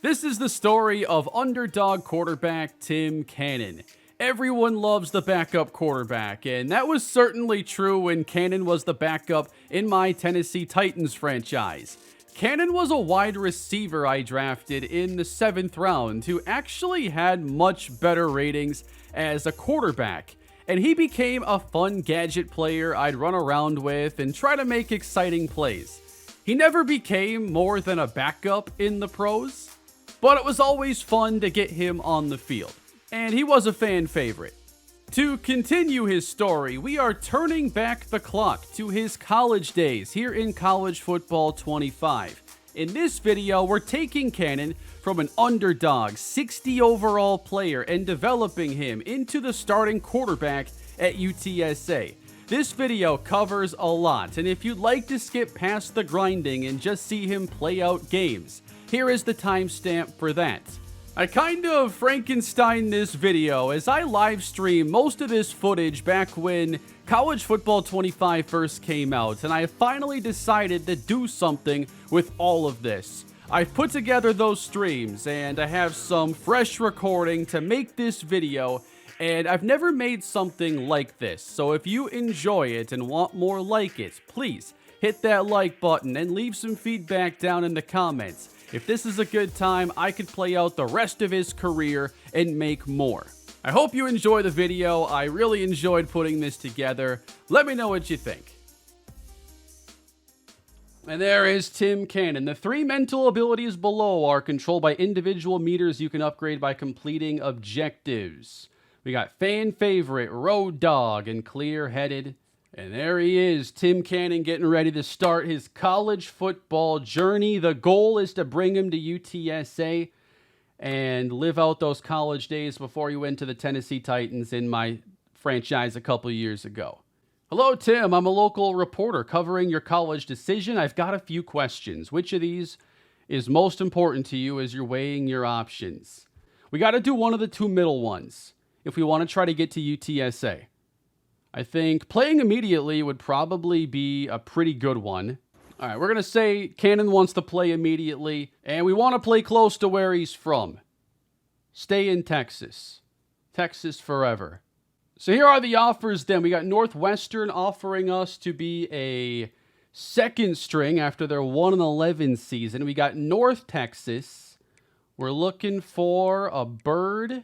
This is the story of Underdog quarterback Tim Cannon. Everyone loves the backup quarterback, and that was certainly true when Cannon was the backup in my Tennessee Titans franchise. Cannon was a wide receiver I drafted in the 7th round who actually had much better ratings as a quarterback, and he became a fun gadget player I'd run around with and try to make exciting plays. He never became more than a backup in the pros, but it was always fun to get him on the field, and he was a fan favorite. To continue his story, we are turning back the clock to his college days here in College Football 25. In this video, we're taking Cannon from an underdog 60 overall player and developing him into the starting quarterback at UTSA. This video covers a lot, and if you'd like to skip past the grinding and just see him play out games, here is the timestamp for that. I kind of Frankenstein this video as I live stream most of this footage back when College Football 25 first came out, and I finally decided to do something with all of this. I've put together those streams, and I have some fresh recording to make this video, and I've never made something like this. So if you enjoy it and want more like it, please hit that like button and leave some feedback down in the comments. If this is a good time, I could play out the rest of his career and make more. I hope you enjoy the video. I really enjoyed putting this together. Let me know what you think. And there is Tim Cannon. The 3 mental abilities below are controlled by individual meters you can upgrade by completing objectives. We got fan favorite, road dog, and clear-headed. And there he is, Tim Cannon, getting ready to start his college football journey. The goal is to bring him to UTSA and live out those college days before he went to the Tennessee Titans in my franchise a couple years ago. Hello, Tim. I'm a local reporter covering your college decision. I've got a few questions. Which of these is most important to you as you're weighing your options? We got to do one of the 2 middle ones if we want to try to get to UTSA. I think playing immediately would probably be a pretty good one. All right, we're going to say Cannon wants to play immediately, and we want to play close to where he's from. Stay in Texas. Texas forever. So here are the offers then. We got Northwestern offering us to be a 2nd string after their 1-11 season. We got North Texas. We're looking for a bird,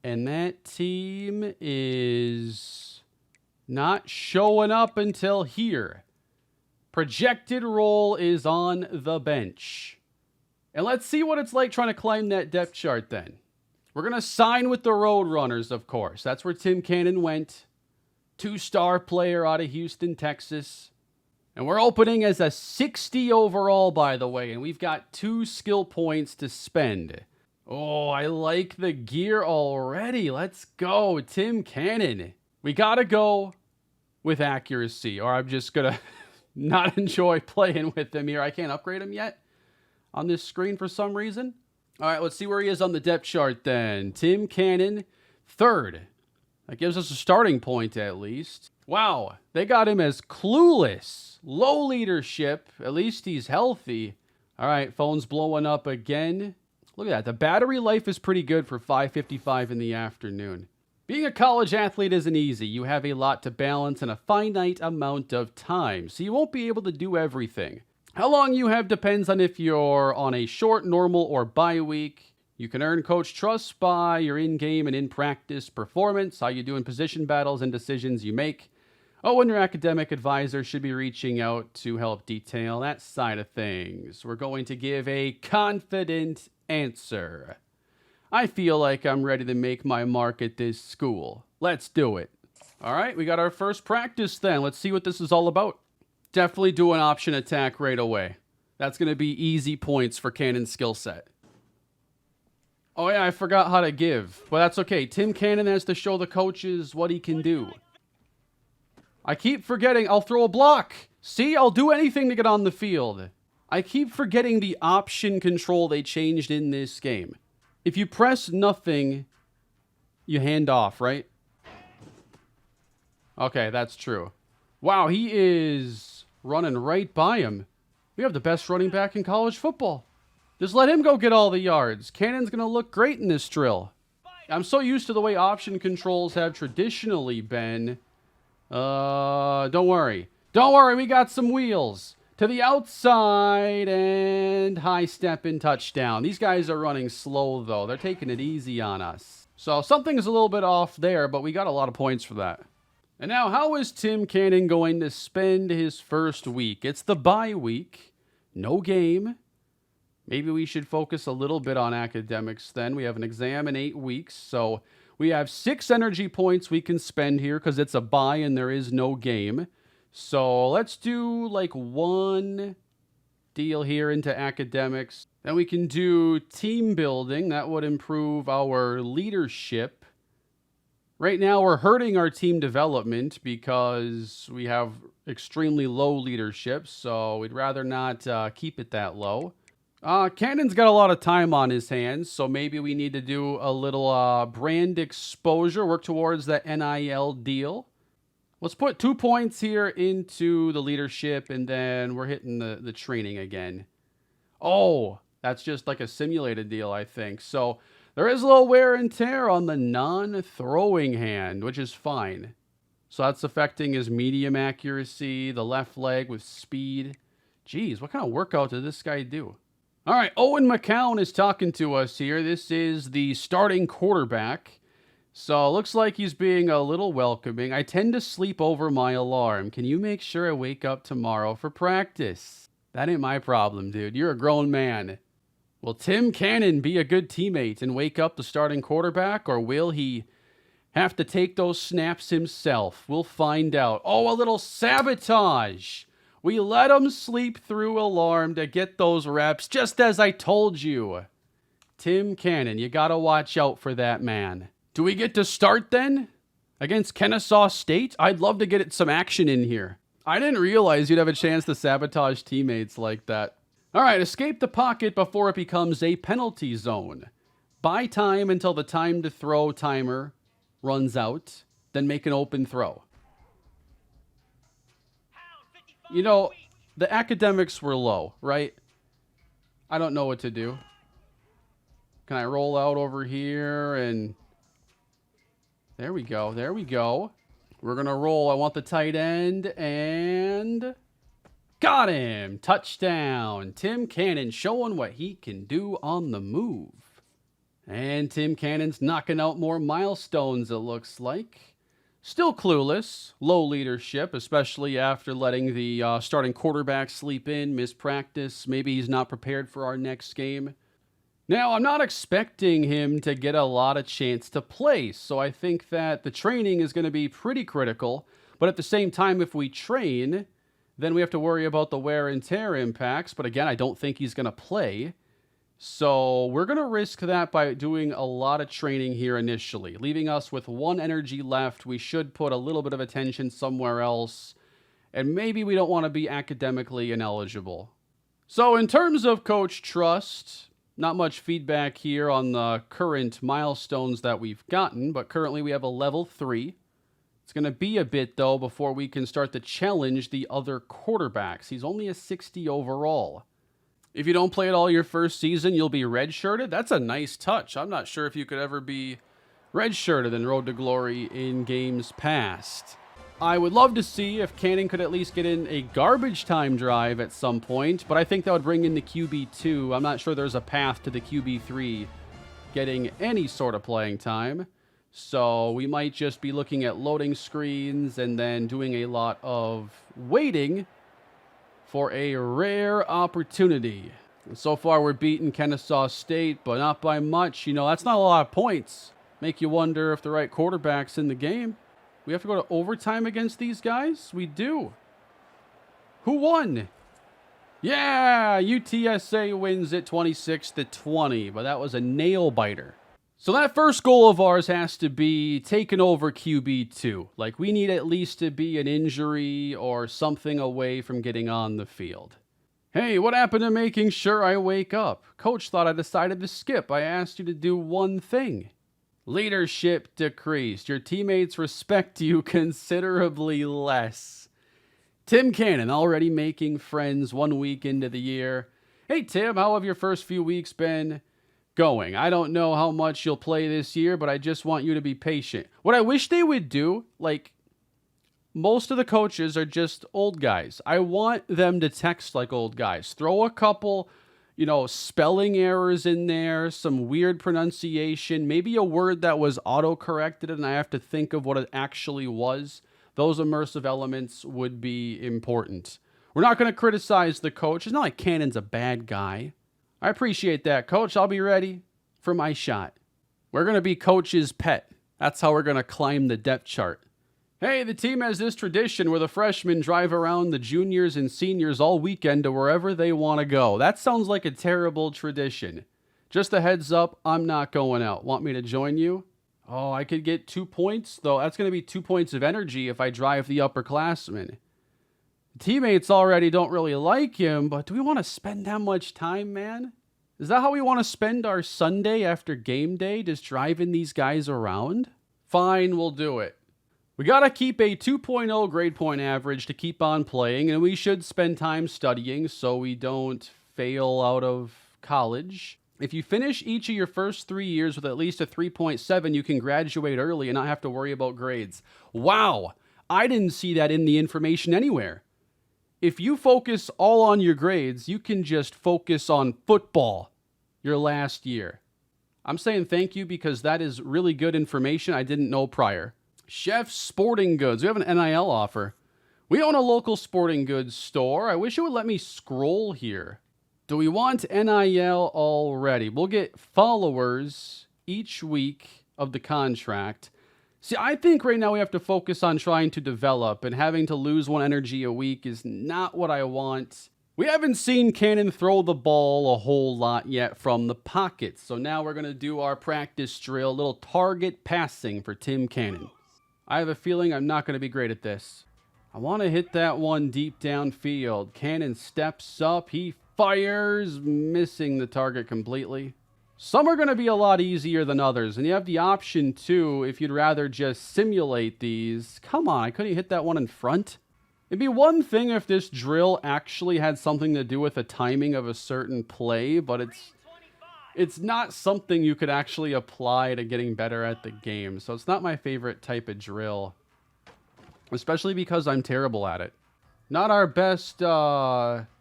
and that team is not showing up until here. Projected role is on the bench. And let's see what it's like trying to climb that depth chart then. We're going to sign with the Roadrunners, of course. That's where Tim Cannon went. 2-star player out of Houston, Texas. And we're opening as a 60 overall, by the way. And we've got 2 skill points to spend. Oh, I like the gear already. Let's go, Tim Cannon. We got to go with accuracy, or I'm just going to not enjoy playing with him here. I can't upgrade him yet on this screen for some reason. All right, let's see where he is on the depth chart then. Tim Cannon, 3rd. That gives us a starting point at least. Wow, they got him as clueless. Low leadership. At least he's healthy. All right, phone's blowing up again. Look at that. The battery life is pretty good for 5:55 in the afternoon. Being a college athlete isn't easy. You have a lot to balance in a finite amount of time, so you won't be able to do everything. How long you have depends on if you're on a short, normal, or bye week. You can earn coach trust by your in-game and in-practice performance, how you do in position battles, and decisions you make. Oh, and your academic advisor should be reaching out to help detail that side of things. We're going to give a confident answer. I feel like I'm ready to make my mark at this school. Let's do it. All right, we got our first practice then. Let's see what this is all about. Definitely do an option attack right away. That's going to be easy points for Cannon's skill set. Oh yeah, I forgot how to give. But that's okay. Tim Cannon has to show the coaches what he can do. I keep forgetting. I'll throw a block. See, I'll do anything to get on the field. I keep forgetting the option control they changed in this game. If you press nothing, you hand off, right? Okay, that's true. Wow, he is running right by him. We have the best running back in college football. Just let him go get all the yards. Cannon's going to look great in this drill. I'm so used to the way option controls have traditionally been. Don't worry. Don't worry, we got some wheels. To the outside and high step in touchdown. These guys are running slow, though. They're taking it easy on us. So something's a little bit off there, but we got a lot of points for that. And now, how is Tim Cannon going to spend his first week? It's the bye week. No game. Maybe we should focus a little bit on academics then. We have an exam in 8 weeks, so we have 6 energy points we can spend here because it's a bye and there is no game. So let's do like 1 deal here into academics. Then we can do team building. That would improve our leadership. Right now we're hurting our team development because we have extremely low leadership, so we'd rather not keep it that low. Cannon's got a lot of time on his hands, so maybe we need to do a little brand exposure, work towards that NIL deal. Let's put 2 points here into the leadership, and then we're hitting the training again. Oh, that's just like a simulated deal, I think. So there is a little wear and tear on the non-throwing hand, which is fine. So that's affecting his medium accuracy, the left leg with speed. Geez, what kind of workout did this guy do? All right, Owen McCown is talking to us here. This is the starting quarterback. So it looks like he's being a little welcoming. I tend to sleep over my alarm. Can you make sure I wake up tomorrow for practice? That ain't my problem, dude. You're a grown man. Will Tim Cannon be a good teammate and wake up the starting quarterback, or will he have to take those snaps himself? We'll find out. Oh, a little sabotage. We let him sleep through alarm to get those reps, just as I told you. Tim Cannon, you gotta watch out for that man. Do we get to start then? Against Kennesaw State? I'd love to get some action in here. I didn't realize you'd have a chance to sabotage teammates like that. All right, escape the pocket before it becomes a penalty zone. Buy time until the time to throw timer runs out, then make an open throw. You know, the academics were low, right? I don't know what to do. Can I roll out over here and... There we go. There we go. We're going to roll. I want the tight end and... Got him! Touchdown! Tim Cannon showing what he can do on the move. And Tim Cannon's knocking out more milestones, it looks like. Still clueless. Low leadership, especially after letting the starting quarterback sleep in, miss practice. Maybe he's not prepared for our next game. Now, I'm not expecting him to get a lot of chance to play, so I think that the training is going to be pretty critical. But at the same time, if we train, then we have to worry about the wear and tear impacts. But again, I don't think he's going to play. So we're going to risk that by doing a lot of training here initially. Leaving us with 1 energy left, we should put a little bit of attention somewhere else. And maybe we don't want to be academically ineligible. So in terms of coach trust... Not much feedback here on the current milestones that we've gotten, but currently we have a level 3. It's going to be a bit, though, before we can start to challenge the other quarterbacks. He's only a 60 overall. If you don't play it all your first season, you'll be redshirted. That's a nice touch. I'm not sure if you could ever be redshirted in Road to Glory in games past. I would love to see if Cannon could at least get in a garbage time drive at some point, but I think that would bring in the QB2. I'm not sure there's a path to the QB3 getting any sort of playing time. So we might just be looking at loading screens and then doing a lot of waiting for a rare opportunity. And so far we're beating Kennesaw State, but not by much. You know, that's not a lot of points. Make you wonder if the right quarterback's in the game. We have to go to overtime against these guys? We do. Who won? Yeah, UTSA wins it 26-20, but that was a nail-biter. So that first goal of ours has to be taking over QB2. Like, we need at least to be an injury or something away from getting on the field. Hey, what happened to making sure I wake up? Coach thought I decided to skip. I asked you to do one thing. Leadership decreased. Your teammates respect you considerably less. Tim Cannon already making friends 1 week into the year. Hey, Tim, how have your first few weeks been going? I don't know how much you'll play this year, but I just want you to be patient. What I wish they would do, like, most of the coaches are just old guys. I want them to text like old guys. Throw a couple, spelling errors in there, some weird pronunciation, maybe a word that was auto-corrected and I have to think of what it actually was. Those immersive elements would be important. We're not going to criticize the coach. It's not like Cannon's a bad guy. I appreciate that, Coach. I'll be ready for my shot. We're going to be Coach's pet. That's how we're going to climb the depth chart. Hey, the team has this tradition where the freshmen drive around the juniors and seniors all weekend to wherever they want to go. That sounds like a terrible tradition. Just a heads up, I'm not going out. Want me to join you? Oh, I could get 2 points, though. That's going to be 2 points of energy if I drive the upperclassmen. Teammates already don't really like him, but do we want to spend that much time, man? Is that how we want to spend our Sunday after game day, just driving these guys around? Fine, we'll do it. We got to keep a 2.0 grade point average to keep on playing, and we should spend time studying so we don't fail out of college. If you finish each of your first 3 years with at least a 3.7, you can graduate early and not have to worry about grades. Wow, I didn't see that in the information anywhere. If you focus all on your grades, you can just focus on football your last year. I'm saying thank you because that is really good information I didn't know prior. Chef's Sporting Goods. We have an NIL offer. We own a local sporting goods store. I wish it would let me scroll here. Do we want NIL already? We'll get followers each week of the contract. See, I think right now we have to focus on trying to develop, and having to lose 1 energy a week is not what I want. We haven't seen Cannon throw the ball a whole lot yet from the pocket, so now we're going to do our practice drill, a little target passing for Tim Cannon. I have a feeling I'm not going to be great at this. I want to hit that one deep downfield. Cannon steps up. He fires, missing the target completely. Some are going to be a lot easier than others, and you have the option, too, if you'd rather just simulate these. Come on, I couldn't hit that one in front. It'd be one thing if this drill actually had something to do with the timing of a certain play, but it's not something you could actually apply to getting better at the game. So it's not my favorite type of drill, especially because I'm terrible at it. Not our best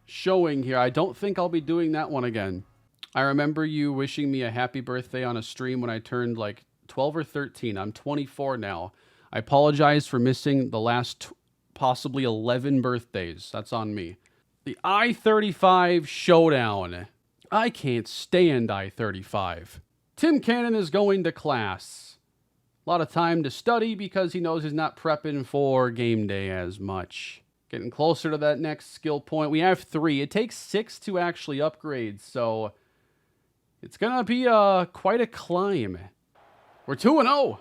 showing here. I don't think I'll be doing that one again. I remember you wishing me a happy birthday on a stream when I turned like 12 or 13. I'm 24 now. I apologize for missing the last possibly 11 birthdays. That's on me. The I-35 showdown. I can't stand I-35. Tim Cannon is going to class. A lot of time to study because he knows he's not prepping for game day as much. Getting closer to that next skill point. We have 3. It takes 6 to actually upgrade, so it's going to be quite a climb. We're 2-0.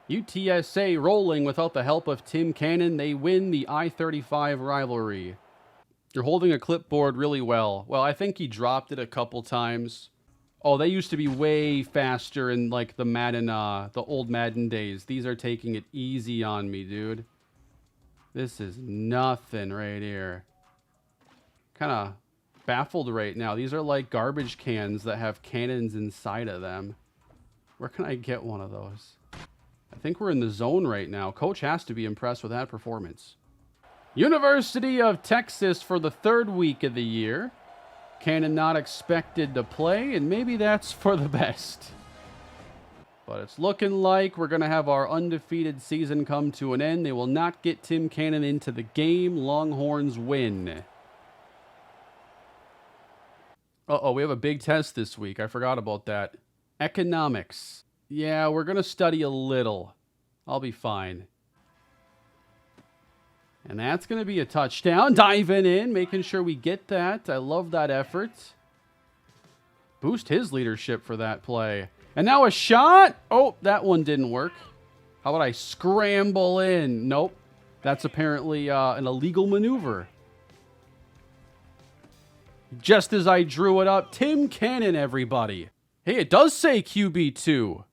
UTSA rolling without the help of Tim Cannon. They win the I-35 rivalry. You're holding a clipboard really well. Well, I think he dropped it a couple times. Oh, they used to be way faster in like the Madden, the old Madden days. These are taking it easy on me, dude. This is nothing right here. Kind of baffled right now. These are like garbage cans that have cannons inside of them. Where can I get one of those? I think we're in the zone right now. Coach has to be impressed with that performance. University of Texas for the 3rd week of the year. Cannon not expected to play, and maybe that's for the best. But it's looking like we're going to have our undefeated season come to an end. They will not get Tim Cannon into the game. Longhorns win. Uh-oh, we have a big test this week. I forgot about that. Economics. Yeah, we're going to study a little. I'll be fine. And that's going to be a touchdown. Diving in, making sure we get that. I love that effort. Boost his leadership for that play. And now a shot. Oh, that one didn't work. How about I scramble in? Nope. That's apparently an illegal maneuver. Just as I drew it up, Tim Cannon, everybody. Hey, it does say QB2.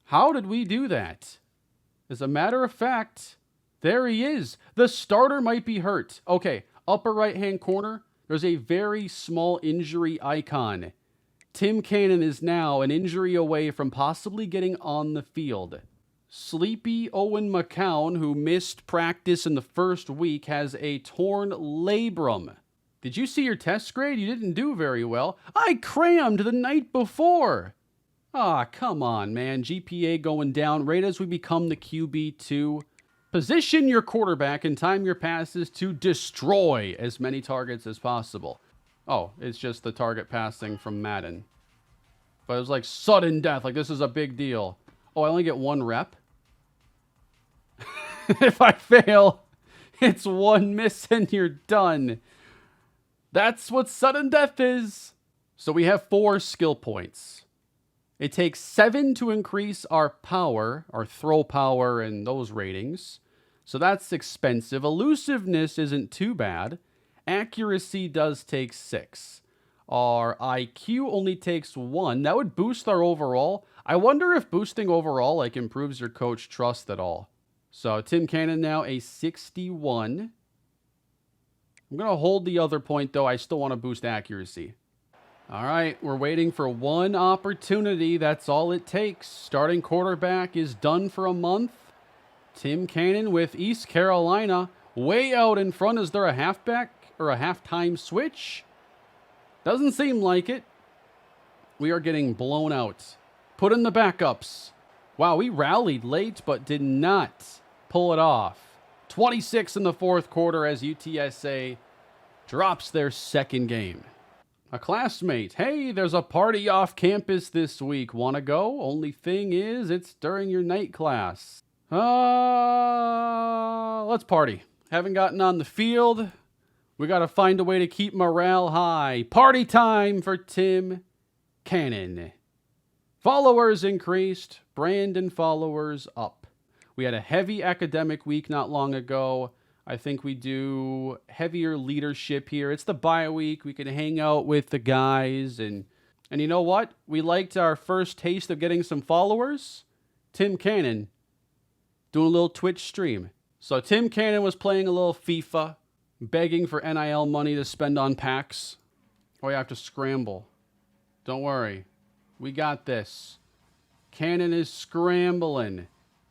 How did we do that? As a matter of fact, there he is. The starter might be hurt. Okay, upper right-hand corner. There's a very small injury icon. Tim Cannon is now an injury away from possibly getting on the field. Sleepy Owen McCown, who missed practice in the first week, has a torn labrum. Did you see your test grade? You didn't do very well. I crammed the night before. Ah, come on, man. GPA going down right as we become the QB2. Position your quarterback and time your passes to destroy as many targets as possible. Oh, it's just the target passing from Madden. But it was like sudden death. Like, this is a big deal. Oh, I only get 1 rep? If I fail, it's 1 miss and you're done. That's what sudden death is. So we have 4 skill points. It takes 7 to increase our power, our throw power, and those ratings. So that's expensive. Elusiveness isn't too bad. Accuracy does take 6. Our IQ only takes 1. That would boost our overall. I wonder if boosting overall like improves your coach trust at all. So Tim Cannon now a 61. I'm going to hold the other point, though. I still want to boost accuracy. All right, we're waiting for 1 opportunity. That's all it takes. Starting quarterback is done for a month. Tim Cannon with East Carolina. Way out in front. Is there a halfback or a halftime switch? Doesn't seem like it. We are getting blown out. Put in the backups. Wow, we rallied late but did not pull it off. 26 in the 4th quarter as UTSA drops their 2nd game. A classmate. Hey, there's a party off campus this week. Want to go? Only thing is, it's during your night class. Let's party. Haven't gotten on the field. We got to find a way to keep morale high. Party time for Tim Cannon. Followers increased. Brand and followers up. We had a heavy academic week not long ago. I think we do heavier leadership here. It's the bye week. We can hang out with the guys. And you know what? We liked our first taste of getting some followers. Tim Cannon doing a little Twitch stream. So Tim Cannon was playing a little FIFA, begging for NIL money to spend on packs. Oh, you have to scramble. Don't worry. We got this. Cannon is scrambling.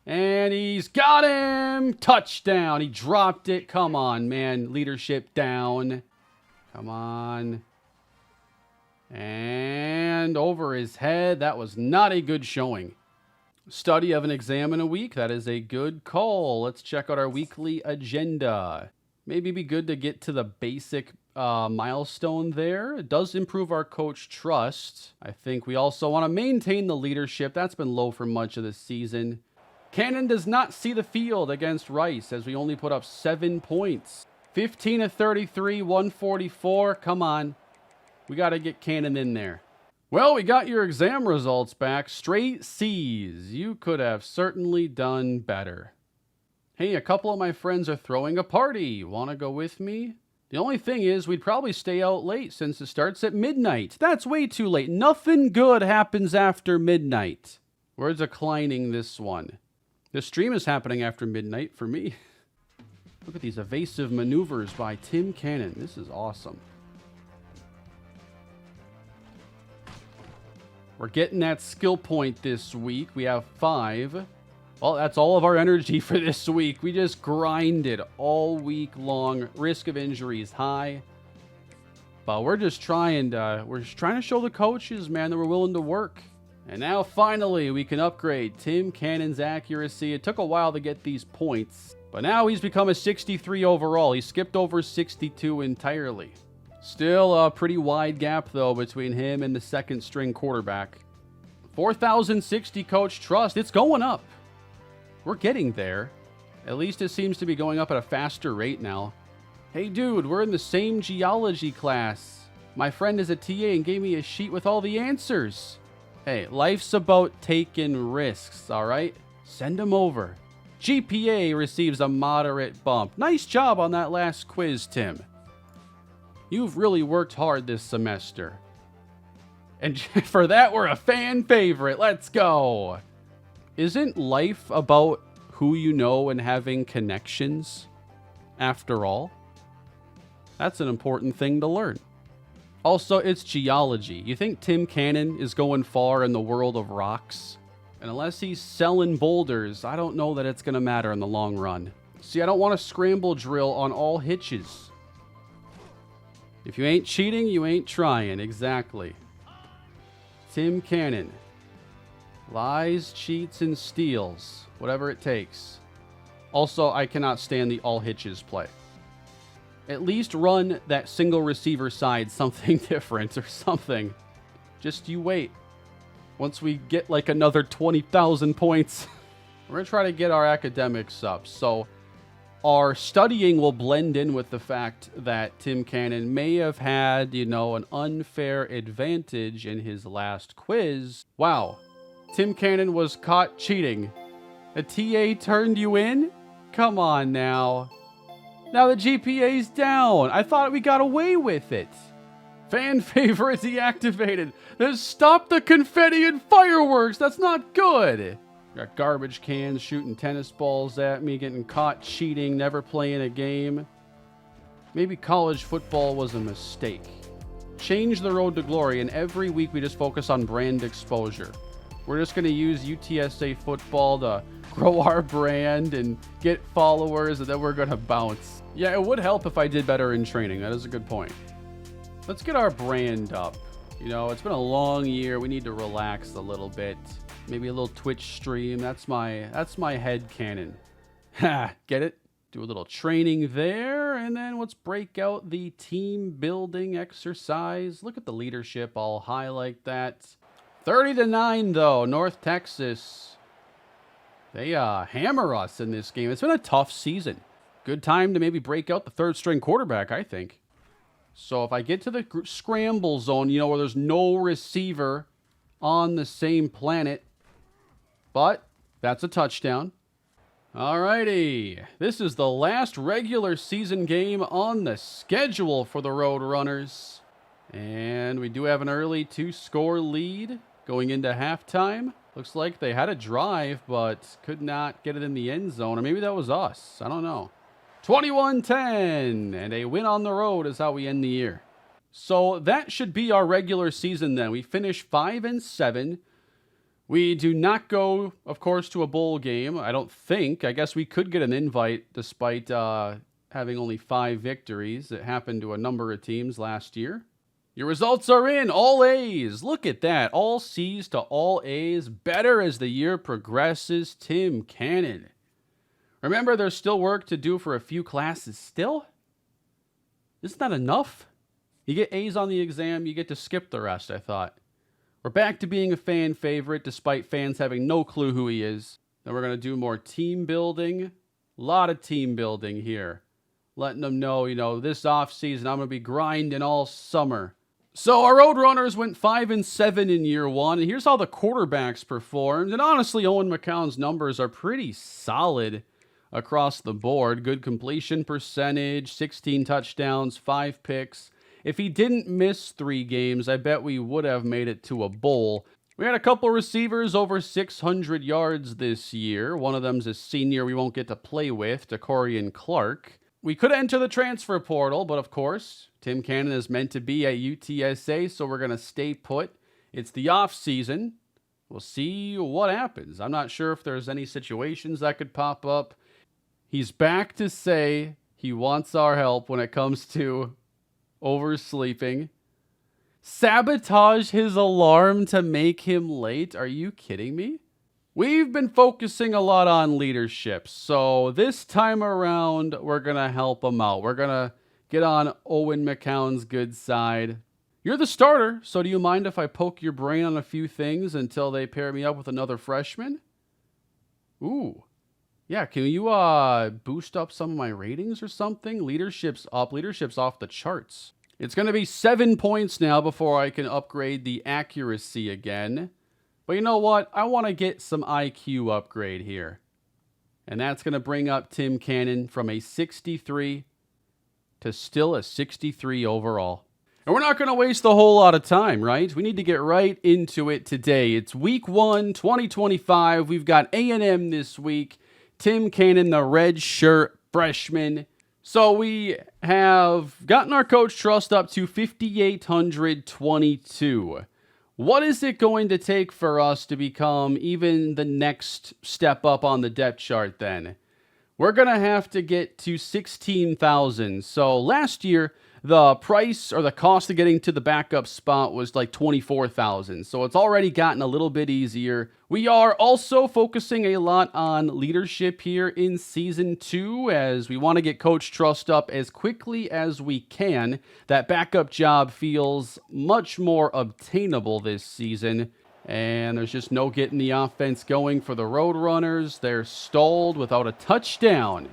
And he's got him! Touchdown! He dropped it. Come on, man. Leadership down. Come on. And over his head. That was not a good showing. Study of an exam in a week. That is a good call. Let's check out our weekly agenda. Maybe be good to get to the basic milestone there. It does improve our coach trust. I think we also want to maintain the leadership. That's been low for much of the season. Cannon does not see the field against Rice as we only put up 7 points. 15 of 33, 144. Come on. We got to get Cannon in there. Well, we got your exam results back. Straight C's. You could have certainly done better. Hey, a couple of my friends are throwing a party. Want to go with me? The only thing is we'd probably stay out late since it starts at midnight. That's way too late. Nothing good happens after midnight. We're declining this one. The stream is happening after midnight for me. Look at these evasive maneuvers by Tim Cannon. This is awesome. We're getting that skill point this week. We have 5. Well, that's all of our energy for this week. We just grinded all week long. Risk of injury is high. But we're just trying to show the coaches, man, that we're willing to work. And now, finally, we can upgrade Tim Cannon's accuracy. It took a while to get these points, but now he's become a 63 overall. He skipped over 62 entirely. Still a pretty wide gap, though, between him and the second-string quarterback. 4,060 coach trust. It's going up. We're getting there. At least it seems to be going up at a faster rate now. Hey, dude, we're in the same geology class. My friend is a TA and gave me a sheet with all the answers. Hey, life's about taking risks, all right? Send them over. GPA receives a moderate bump. Nice job on that last quiz, Tim. You've really worked hard this semester. And for that, we're a fan favorite. Let's go. Isn't life about who you know and having connections, after all? That's an important thing to learn. Also, it's geology. You think Tim Cannon is going far in the world of rocks? And unless he's selling boulders, I don't know that it's going to matter in the long run. See, I don't want to scramble drill on all hitches. If you ain't cheating, you ain't trying. Exactly. Tim Cannon. Lies, cheats, and steals. Whatever it takes. Also, I cannot stand the all hitches play. At least run that single receiver side something different or something. Just you wait. Once we get like another 20,000 points, we're going to try to get our academics up. So our studying will blend in with the fact that Tim Cannon may have had, an unfair advantage in his last quiz. Wow. Tim Cannon was caught cheating. A TA turned you in? Come on now. Now the GPA's down. I thought we got away with it. Fan favorite deactivated. Stop the confetti and fireworks. That's not good. Got garbage cans shooting tennis balls at me, getting caught cheating, never playing a game. Maybe college football was a mistake. Change the road to glory, and every week we just focus on brand exposure. We're just going to use UTSA football to grow our brand and get followers, and then we're going to bounce. Yeah, it would help if I did better in training. That is a good point. Let's get our brand up. It's been a long year. We need to relax a little bit. Maybe a little Twitch stream. That's my head canon. Ha! Get it? Do a little training there, and then let's break out the team building exercise. Look at the leadership. I'll highlight that. 30-9 though, North Texas. They hammer us in this game. It's been a tough season. Good time to maybe break out the third string quarterback, I think. So if I get to the scramble zone, where there's no receiver on the same planet, but that's a touchdown. Alrighty. This is the last regular season game on the schedule for the Roadrunners. And we do have an early 2-score lead going into halftime. Looks like they had a drive, but could not get it in the end zone. Or maybe that was us. I don't know. 21-10. And a win on the road is how we end the year. So that should be our regular season then. We finish 5-7. We do not go, of course, to a bowl game. I don't think. I guess we could get an invite despite having only 5 victories. It happened to a number of teams last year. Your results are in. All A's. Look at that. All C's to all A's. Better as the year progresses. Tim Cannon. Remember, there's still work to do for a few classes still? Isn't that enough? You get A's on the exam, you get to skip the rest, I thought. We're back to being a fan favorite, despite fans having no clue who he is. Then we're going to do more team building. A lot of team building here. Letting them know, this offseason, I'm going to be grinding all summer. So our Roadrunners went 5-7 in year one, and here's how the quarterbacks performed. And honestly, Owen McCown's numbers are pretty solid across the board. Good completion percentage, 16 touchdowns, 5 picks. If he didn't miss 3 games, I bet we would have made it to a bowl. We had a couple receivers over 600 yards this year. One of them's a senior we won't get to play with, Decorian Clark. We could enter the transfer portal, but of course, Tim Cannon is meant to be at UTSA, so we're going to stay put. It's the off season. We'll see what happens. I'm not sure if there's any situations that could pop up. He's back to say he wants our help when it comes to oversleeping. Sabotage his alarm to make him late? Are you kidding me? We've been focusing a lot on leadership, so this time around, we're going to help him out. We're going to get on Owen McCown's good side. You're the starter, so do you mind if I poke your brain on a few things until they pair me up with another freshman? Ooh. Yeah, can you boost up some of my ratings or something? Leadership's up. Leadership's off the charts. It's going to be 7 points now before I can upgrade the accuracy again. But you know what? I want to get some IQ upgrade here. And that's going to bring up Tim Cannon from a 63 to still a 63 overall. And we're not going to waste a whole lot of time, right? We need to get right into it today. It's week 1, 2025. We've got A&M this week. Tim Cannon, the red shirt freshman, So we have gotten our coach trust up to 5,822. What is it going to take for us to become even the next step up on the depth chart then? We're going to have to get to 16,000. So last year, the price or the cost of getting to the backup spot was like 24,000. So it's already gotten a little bit easier. We are also focusing a lot on leadership here in Season 2 as we want to get coach trust up as quickly as we can. That backup job feels much more obtainable this season. And there's just no getting the offense going for the Roadrunners. They're stalled without a touchdown.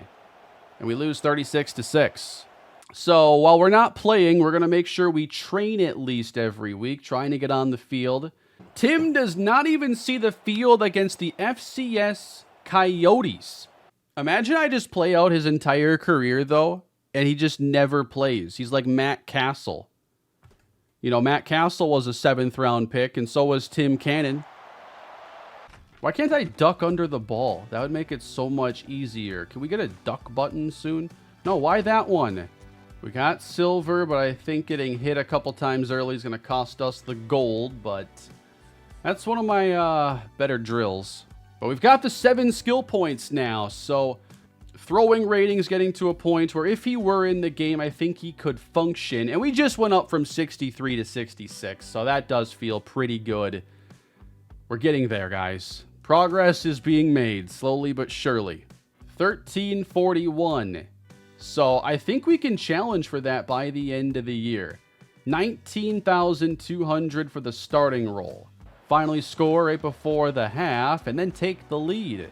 And we lose 36-6. So while we're not playing, we're going to make sure we train at least every week, trying to get on the field. Tim does not even see the field against the FCS Coyotes. Imagine I just play out his entire career, though, and he just never plays. He's like Matt Castle. You know, Matt Castle was a 7th round pick, and so was Tim Cannon. Why can't I duck under the ball? That would make it so much easier. Can we get a duck button soon? No, why that one? We got silver, but I think getting hit a couple times early is going to cost us the gold, but that's one of my better drills. But we've got the 7 skill points now, so throwing ratings getting to a point where if he were in the game, I think he could function. And we just went up from 63 to 66, so that does feel pretty good. We're getting there, guys. Progress is being made, slowly but surely. 1341. So I think we can challenge for that by the end of the year. 19,200 for the starting role. Finally score right before the half and then take the lead.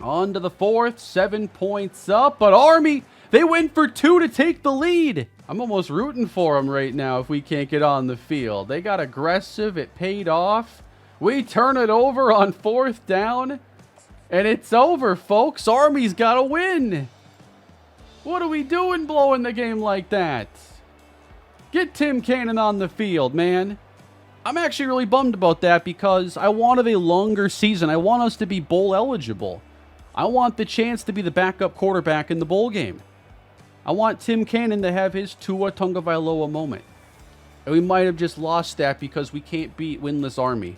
On to the 4th, 7 points up, but Army, they went for 2 to take the lead. I'm almost rooting for them right now if we can't get on the field. They got aggressive, it paid off. We turn it over on 4th down, and it's over, folks. Army's got to win. What are we doing blowing the game like that? Get Tim Cannon on the field, man. I'm actually really bummed about that because I wanted a longer season. I want us to be bowl eligible. I want the chance to be the backup quarterback in the bowl game. I want Tim Cannon to have his Tua Tagovailoa moment. And we might have just lost that because we can't beat winless Army.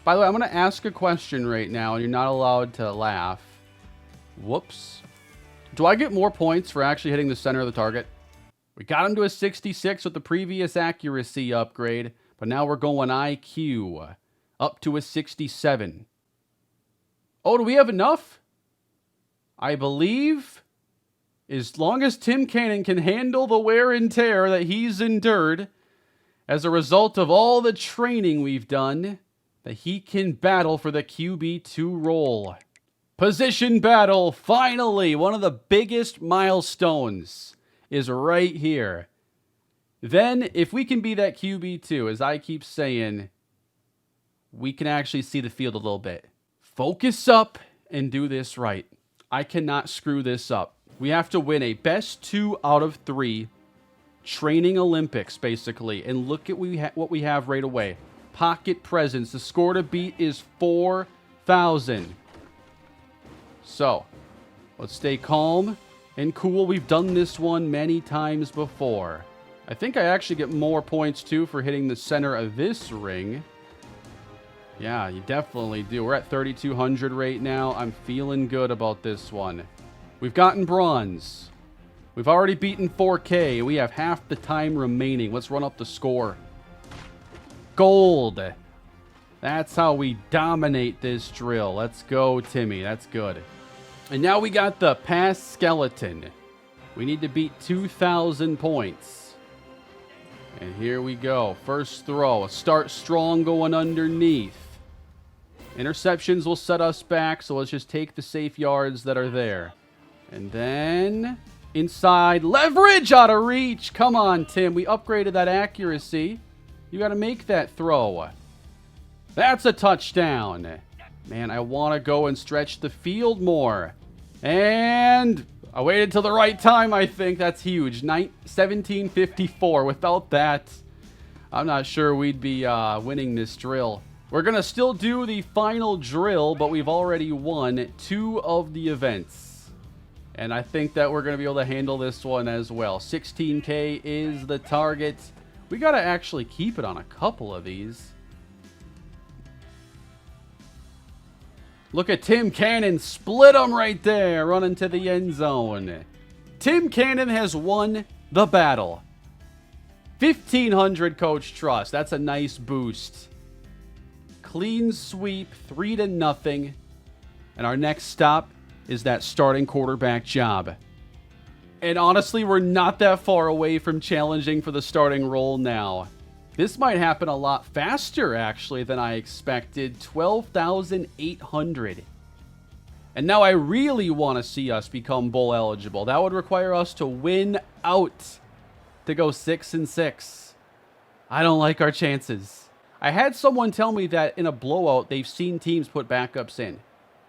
By the way, I'm going to ask a question right now, and you're not allowed to laugh. Whoops. Do I get more points for actually hitting the center of the target? We got him to a 66 with the previous accuracy upgrade, but now we're going IQ up to a 67. Oh, do we have enough? I believe as long as Tim Cannon can handle the wear and tear that he's endured as a result of all the training we've done, that he can battle for the QB2 role. Position battle, finally, one of the biggest milestones is right here. Then, if we can be that QB2, as I keep saying, we can actually see the field a little bit. Focus up and do this right. I cannot screw this up. We have to win a best 2 out of 3 training Olympics, basically. And look at what we have right away. Pocket presence. The score to beat is 4,000. So, let's stay calm and cool. We've done this one many times before. I think I actually get more points, too, for hitting the center of this ring. Yeah, you definitely do. We're at 3,200 right now. I'm feeling good about this one. We've gotten bronze. We've already beaten 4K. We have half the time remaining. Let's run up the score. Gold. That's how we dominate this drill. Let's go, Timmy. That's good. And now we got the pass skeleton. We need to beat 2,000 points. And here we go. First throw. Start strong going underneath. Interceptions will set us back, so let's just take the safe yards that are there. And then inside. Leverage out of reach. Come on, Tim. We upgraded that accuracy. You got to make that throw. That's a touchdown. Man, I want to go and stretch the field more. And I waited till the right time, I think. That's huge. 1754. Without that, I'm not sure we'd be winning this drill. We're going to still do the final drill, but we've already won 2 of the events. And I think that we're going to be able to handle this one as well. 16K is the target. We got to actually keep it on a couple of these. Look at Tim Cannon. Split them right there. Running to the end zone. Tim Cannon has won the battle. 1,500 coach trust. That's a nice boost. Clean sweep. 3-0. And our next stop is that starting quarterback job. And honestly, we're not that far away from challenging for the starting role now. This might happen a lot faster, actually, than I expected. 12,800. And now I really want to see us become bowl eligible. That would require us to win out to go 6-6. I don't like our chances. I had someone tell me that in a blowout, they've seen teams put backups in.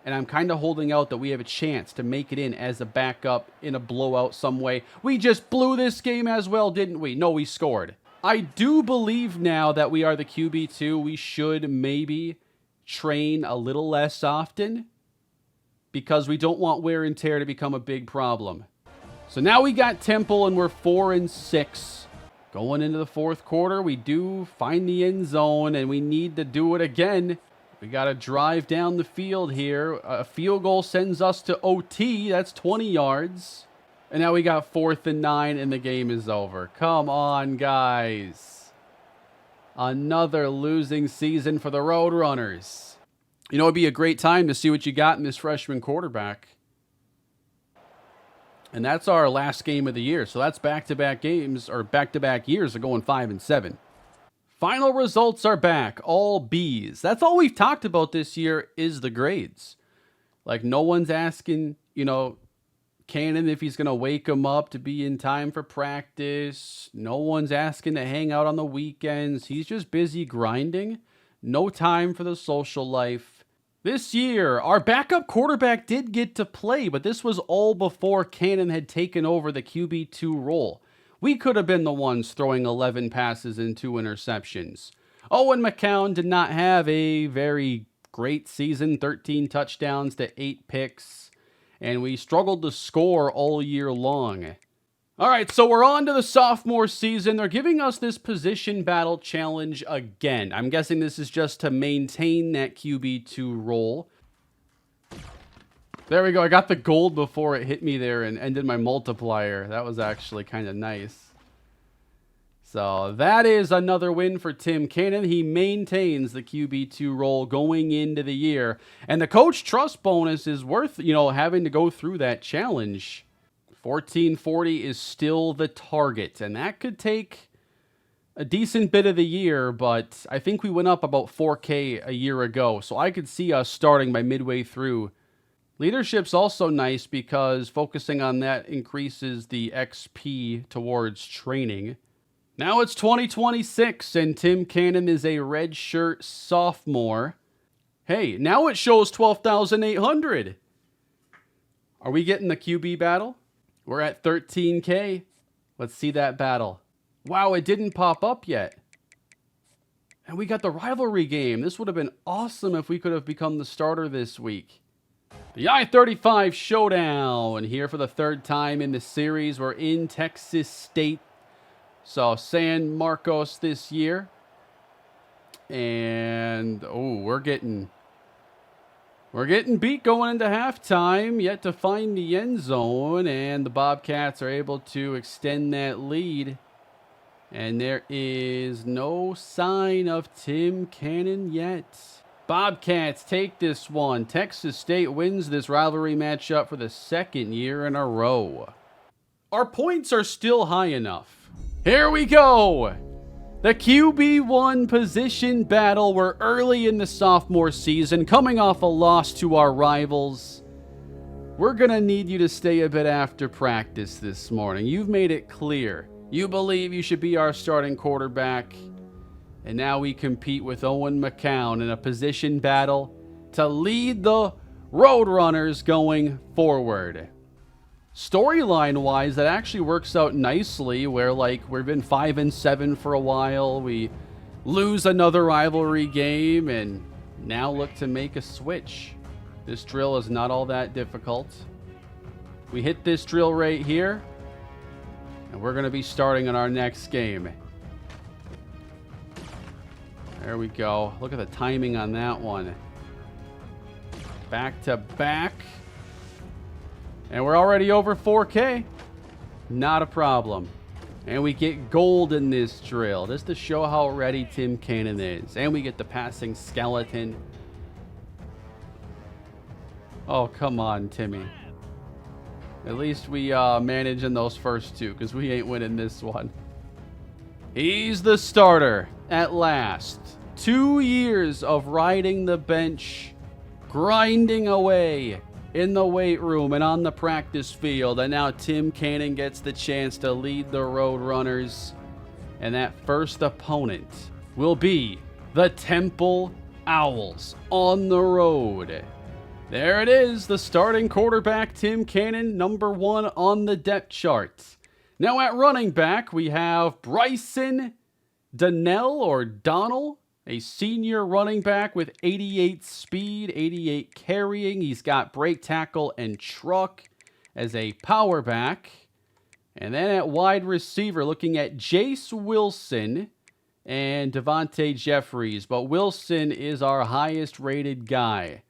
And I'm kind of holding out that we have a chance to make it in as a backup in a blowout some way. We just blew this game as well, didn't we? No, we scored. I do believe now that we are the QB2, we should maybe train a little less often because we don't want wear and tear to become a big problem. So now we got Temple and we're 4-6. Going into the fourth quarter, we do find the end zone and we need to do it again. We got to drive down the field here. A field goal sends us to OT. That's 20 yards. And now we got 4th and 9 and the game is over. Come on, guys. Another losing season for the Roadrunners. You know, it'd be a great time to see what you got in this freshman quarterback. And that's our last game of the year. So that's back-to-back games, or back-to-back years of going 5-7. Final results are back, all B's. That's all we've talked about this year is the grades. Like, no one's asking, you know, Cannon if he's going to wake him up to be in time for practice. No one's asking to hang out on the weekends. He's just busy grinding. No time for the social life. This year, our backup quarterback did get to play, but this was all before Cannon had taken over the QB2 role. We could have been the ones throwing 11 passes and 2 interceptions. Owen McCown did not have a very great season, 13 touchdowns to 8 picks, and we struggled to score all year long. All right, so we're on to the sophomore season. They're giving us this position battle challenge again. I'm guessing this is just to maintain that QB2 role. There we go. I got the gold before it hit me there and ended my multiplier. That was actually kind of nice. So that is another win for Tim Cannon. He maintains the QB2 role going into the year. And the coach trust bonus is worth, you know, having to go through that challenge. 1440 is still the target. And that could take a decent bit of the year, but I think we went up about 4K a year ago. So I could see us starting by midway through. Leadership's also nice because focusing on that increases the XP towards training. Now it's 2026 and Tim Cannon is a redshirt sophomore. Hey, now it shows 12,800. Are we getting the QB battle? We're at 13K. Let's see that battle. Wow, it didn't pop up yet. And we got the rivalry game. This would have been awesome if we could have become the starter this week. The I-35 Showdown here for the third time in the series. We're in Texas State. So San Marcos this year. And, oh, we're getting beat going into halftime. Yet to find the end zone. And the Bobcats are able to extend that lead. And there is no sign of Tim Cannon yet. Bobcats take this one. Texas State wins this rivalry matchup for the second year in a row. Our points are still high enough. Here we go. The QB1 position battle. We're early in the sophomore season, coming off a loss to our rivals. We're going to need you to stay a bit after practice this morning. You've made it clear. You believe you should be our starting quarterback. And now we compete with Owen McCown in a position battle to lead the Roadrunners going forward. Storyline-wise, that actually works out nicely where, like, we've been 5-7 for a while. We lose another rivalry game and now look to make a switch. This drill is not all that difficult. We hit this drill right here, and we're going to be starting on our next game. There we go. Look at the timing on that one. Back to back. And we're already over 4K. Not a problem. And we get gold in this drill, just to show how ready Tim Cannon is. And we get the passing skeleton. Oh, come on, Timmy. At least we manage in those first two, because we ain't winning this one. He's the starter at last. 2 years of riding the bench, grinding away in the weight room and on the practice field. And now Tim Cannon gets the chance to lead the Roadrunners. And that first opponent will be the Temple Owls on the road. There it is, the starting quarterback, Tim Cannon, number 1 on the depth chart. Now at running back, we have Bryson Donnell or Donnell, a senior running back with 88 speed, 88 carrying. He's got break tackle and truck as a power back. And then at wide receiver, looking at Jace Wilson and Devontae Jeffries. But Wilson is our highest rated guy.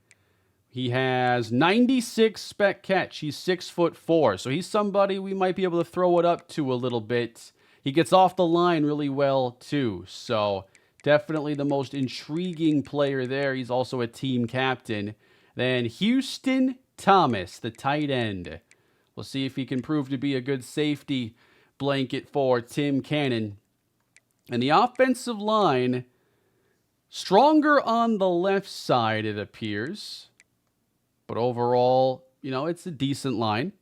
He has 96 spec catch. He's 6'4", so he's somebody we might be able to throw it up to a little bit. He gets off the line really well too, so definitely the most intriguing player there. He's also a team captain. Then Houston Thomas, the tight end. We'll see if he can prove to be a good safety blanket for Tim Cannon. And the offensive line, stronger on the left side, it appears. But overall, you know, it's a decent line.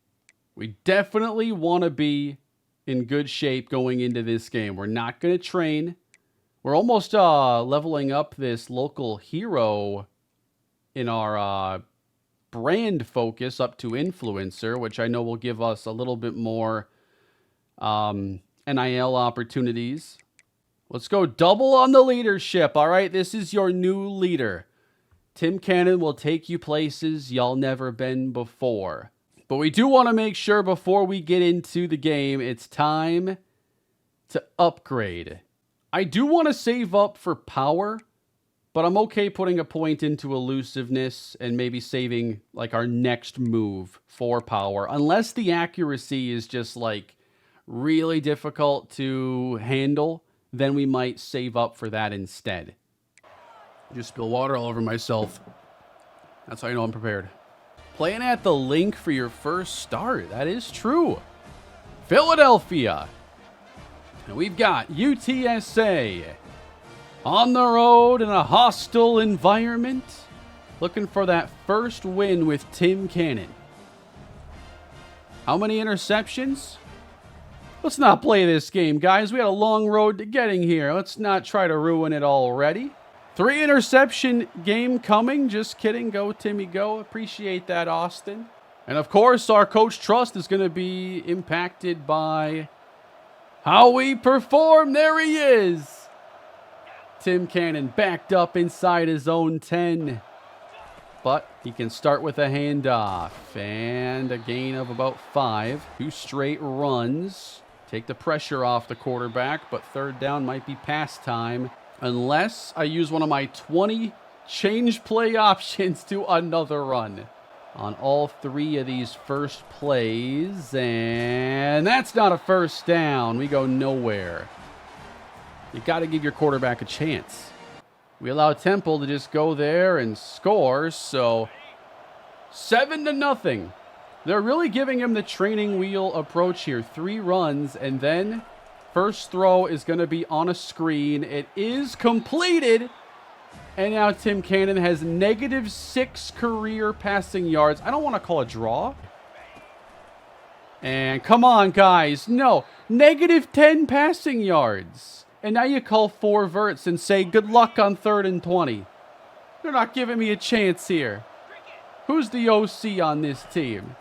We definitely want to be in good shape going into this game. We're not going to train. We're almost leveling up this local hero in our brand focus up to influencer, which I know will give us a little bit more NIL opportunities. Let's go double on the leadership. All right, this is your new leader. Tim Cannon will take you places y'all never been before. But we do want to make sure before we get into the game, it's time to upgrade. I do want to save up for power, but I'm okay putting a point into elusiveness and maybe saving like our next move for power. Unless the accuracy is just like really difficult to handle, then we might save up for that instead. Just spill water all over myself. That's how you know I'm prepared. Playing at the link for your first start. That is true. Philadelphia. And we've got UTSA on the road in a hostile environment. Looking for that first win with Tim Cannon. How many interceptions? Let's not play this game, guys. We had a long road to getting here. Let's not try to ruin it already. 3 interception game coming. Just kidding. Go, Timmy, go. Appreciate that, Austin. And, of course, our coach trust is going to be impacted by how we perform. There he is. Tim Cannon backed up inside his own 10. But he can start with a handoff. And a gain of about 5. 2 straight runs. Take the pressure off the quarterback. But third down might be pass time. Unless I use one of my 20 change play options to another run on all 3 of these first plays. And that's not a first down. We go nowhere. You got to give your quarterback a chance. We allow Temple to just go there and score. So 7-0. They're really giving him the training wheel approach here. 3 runs and then first throw is going to be on a screen. It is completed. And now Tim Cannon has -6 career passing yards. I don't want to call a draw. And come on, guys. No. -10 passing yards. And now you call 4 verts and say good luck on 3rd and 20. They're not giving me a chance here. Who's the OC on this team?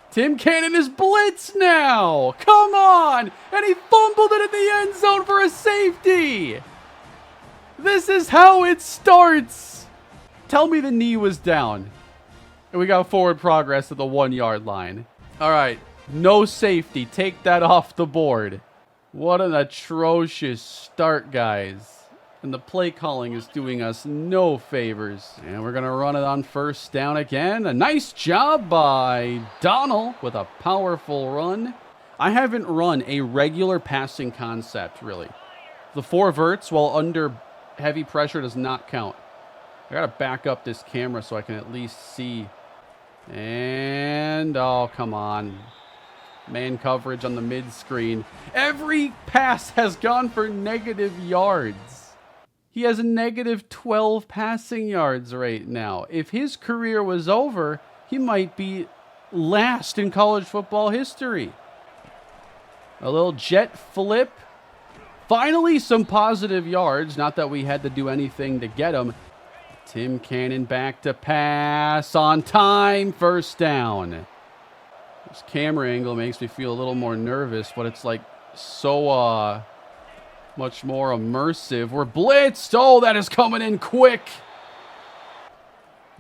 Tim Cannon is blitz now. Come on. And he fumbled it in the end zone for a safety. This is how it starts. Tell me the knee was down. And we got forward progress at the 1-yard line. All right. No safety. Take that off the board. What an atrocious start, guys. And the play calling is doing us no favors. And we're going to run it on first down again. A nice job by Donald with a powerful run. I haven't run a regular passing concept, really. The 4 verts while under heavy pressure does not count. I got to back up this camera so I can at least see. And, oh, come on. Man coverage on the mid-screen. Every pass has gone for negative yards. He has a negative 12 passing yards right now. If his career was over, he might be last in college football history. A little jet flip. Finally, some positive yards. Not that we had to do anything to get him. Tim Cannon back to pass on time. First down. This camera angle makes me feel a little more nervous, but it's like so much more immersive. We're blitzed. Oh, that is coming in quick.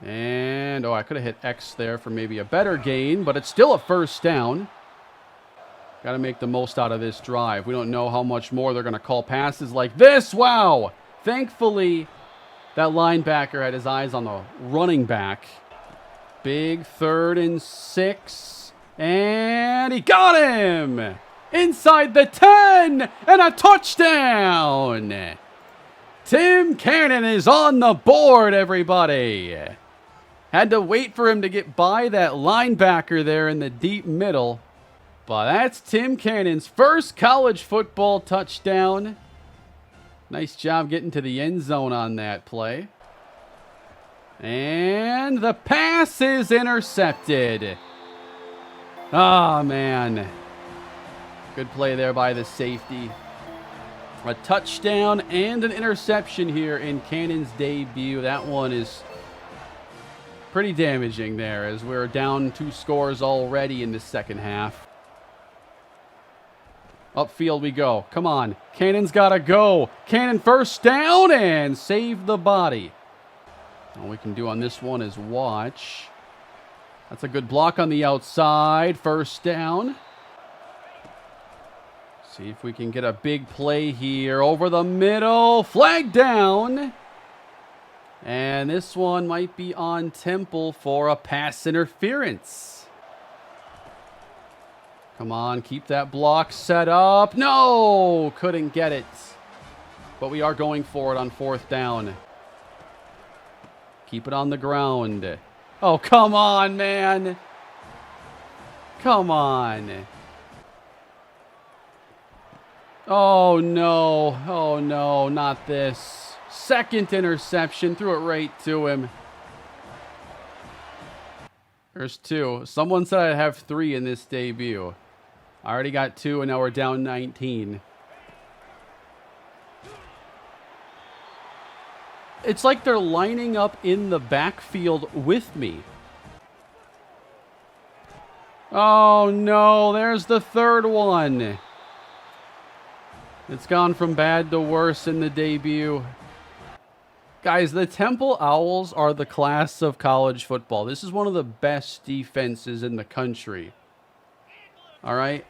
And, oh, I could have hit X there for maybe a better gain, but it's still a first down. Got to make the most out of this drive. We don't know how much more they're going to call passes like this. Wow. Thankfully, that linebacker had his eyes on the running back. Big 3rd and 6. And he got him inside the 10 and a touchdown. Tim Cannon is on the board, everybody. Had to wait for him to get by that linebacker there in the deep middle. But that's Tim Cannon's first college football touchdown. Nice job getting to the end zone on that play. And the pass is intercepted. Oh, man. Good play there by the safety. A touchdown and an interception here in Cannon's debut. That one is pretty damaging there as we're down 2 scores already in the second half. Upfield we go. Come on. Cannon's got to go. Cannon first down and save the body. All we can do on this one is watch. That's a good block on the outside. First down. See if we can get a big play here. Over the middle. Flag down. And this one might be on Temple for a pass interference. Come on, keep that block set up. No, couldn't get it. But we are going for it on 4th down. Keep it on the ground. Oh, come on, man. Come on. Oh, no. Oh, no, not this. Second interception. Threw it right to him. There's 2. Someone said I'd have 3 in this debut. I already got 2, and now we're down 19. It's like they're lining up in the backfield with me. Oh, no. There's the 3rd one. It's gone from bad to worse in the debut. Guys, the Temple Owls are the class of college football. This is one of the best defenses in the country. All right?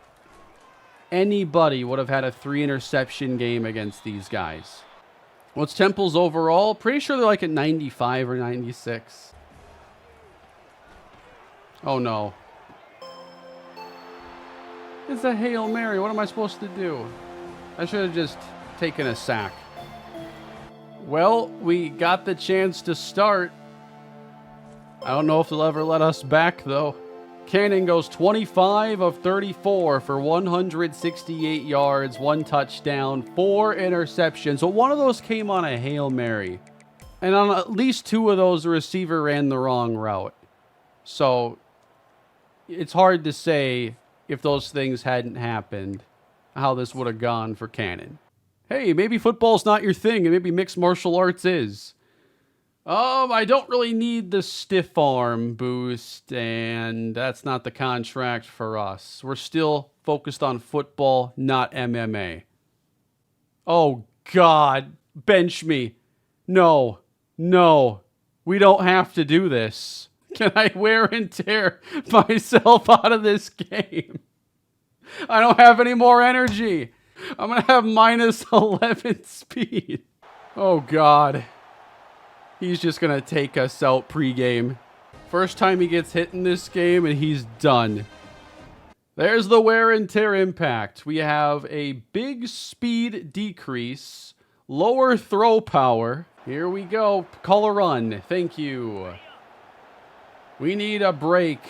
Anybody would have had a 3-interception game against these guys. What's Temple's overall? Pretty sure they're like at 95 or 96. Oh, no. It's a Hail Mary. What am I supposed to do? I should have just taken a sack. Well, we got the chance to start. I don't know if they'll ever let us back, though. Cannon goes 25 of 34 for 168 yards, 1 touchdown, 4 interceptions. So one of those came on a Hail Mary. And on at least 2 of those, the receiver ran the wrong route. So it's hard to say if those things hadn't happened, how this would have gone for Cannon. Hey, maybe football's not your thing, and maybe mixed martial arts is. I don't really need the stiff arm boost, and that's not the contract for us. We're still focused on football, not MMA. Oh, God. Bench me. No. We don't have to do this. Can I wear and tear myself out of this game? I don't have any more energy. I'm going to have minus 11 speed. Oh, God. He's just going to take us out pregame. First time he gets hit in this game, and he's done. There's the wear and tear impact. We have a big speed decrease, lower throw power. Here we go. Call a run. Thank you. We need a break.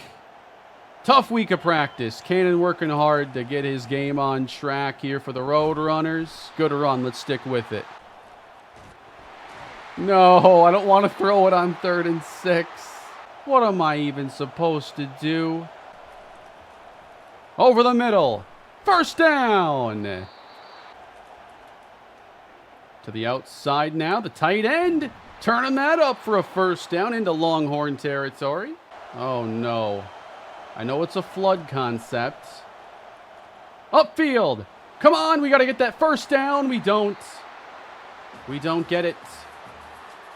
Tough week of practice. Cannon working hard to get his game on track here for the Road Runners. Good run. Let's stick with it. No, I don't want to throw it on 3rd and 6. What am I even supposed to do? Over the middle. First down. To the outside now. The tight end. Turning that up for a first down into Longhorn territory. Oh, no. I know it's a flood concept. Upfield. Come on, we got to get that first down. We don't. We don't get it.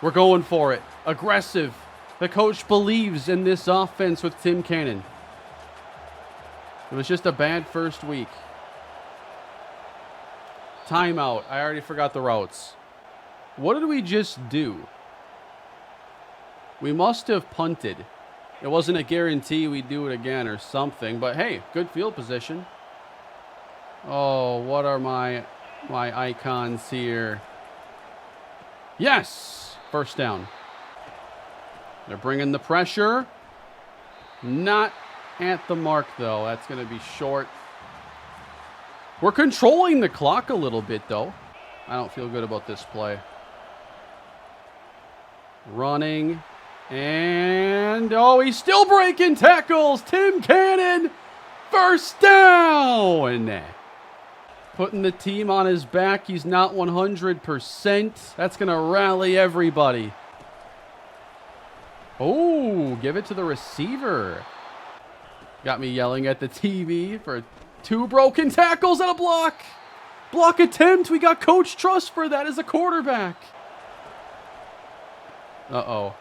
We're going for it. Aggressive. The coach believes in this offense with Tim Cannon. It was just a bad first week. Timeout. I already forgot the routes. What did we just do? We must have punted. It wasn't a guarantee we'd do it again or something, but hey, good field position. Oh, what are my icons here? Yes! First down. They're bringing the pressure. Not at the mark, though. That's going to be short. We're controlling the clock a little bit, though. I don't feel good about this play. Running. And, oh, he's still breaking tackles. Tim Cannon, first down. Putting the team on his back. He's not 100%. That's going to rally everybody. Oh, give it to the receiver. Got me yelling at the TV for 2 broken tackles and a block. Block attempt. We got Coach Trust for that as a quarterback. Uh-oh.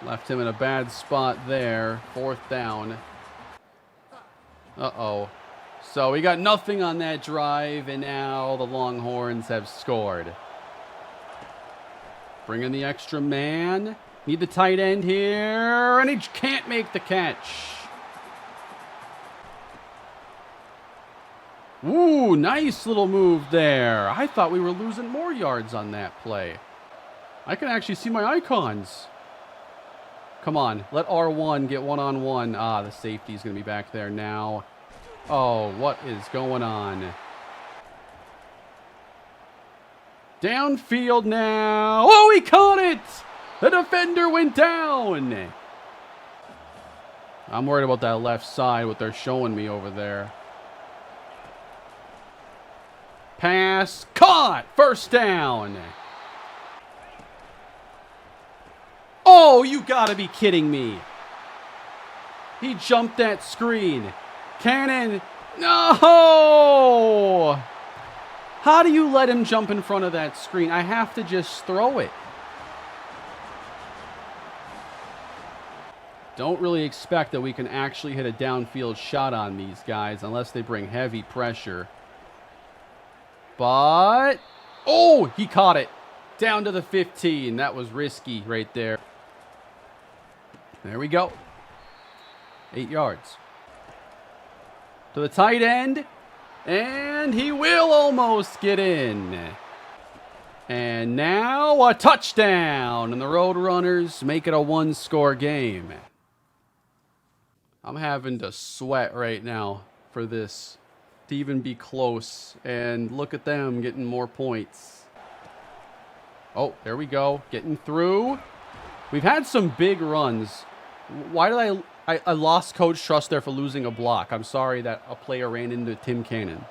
Left him in a bad spot there. 4th down. Uh-oh. So we got nothing on that drive, and now the Longhorns have scored. Bring in the extra man. Need the tight end here, and he can't make the catch. Ooh, nice little move there. I thought we were losing more yards on that play. I can actually see my icons. Come on, let R1 get one-on-one. Ah, the safety's going to be back there now. Oh, what is going on? Downfield now. Oh, he caught it! The defender went down. I'm worried about that left side, what they're showing me over there. Pass caught. First down. Oh, you gotta be kidding me. He jumped that screen. Cannon. No! How do you let him jump in front of that screen? I have to just throw it. Don't really expect that we can actually hit a downfield shot on these guys unless they bring heavy pressure. But, oh, he caught it. Down to the 15. That was risky right there. There we go. 8 yards. To the tight end. And he will almost get in. And now a touchdown. And the Road Runners make it a 1-score game. I'm having to sweat right now for this to even be close. And look at them getting more points. Oh, there we go. Getting through. We've had some big runs. Why did I lost Coach Trust there for losing a block. I'm sorry that a player ran into Tim Cannon.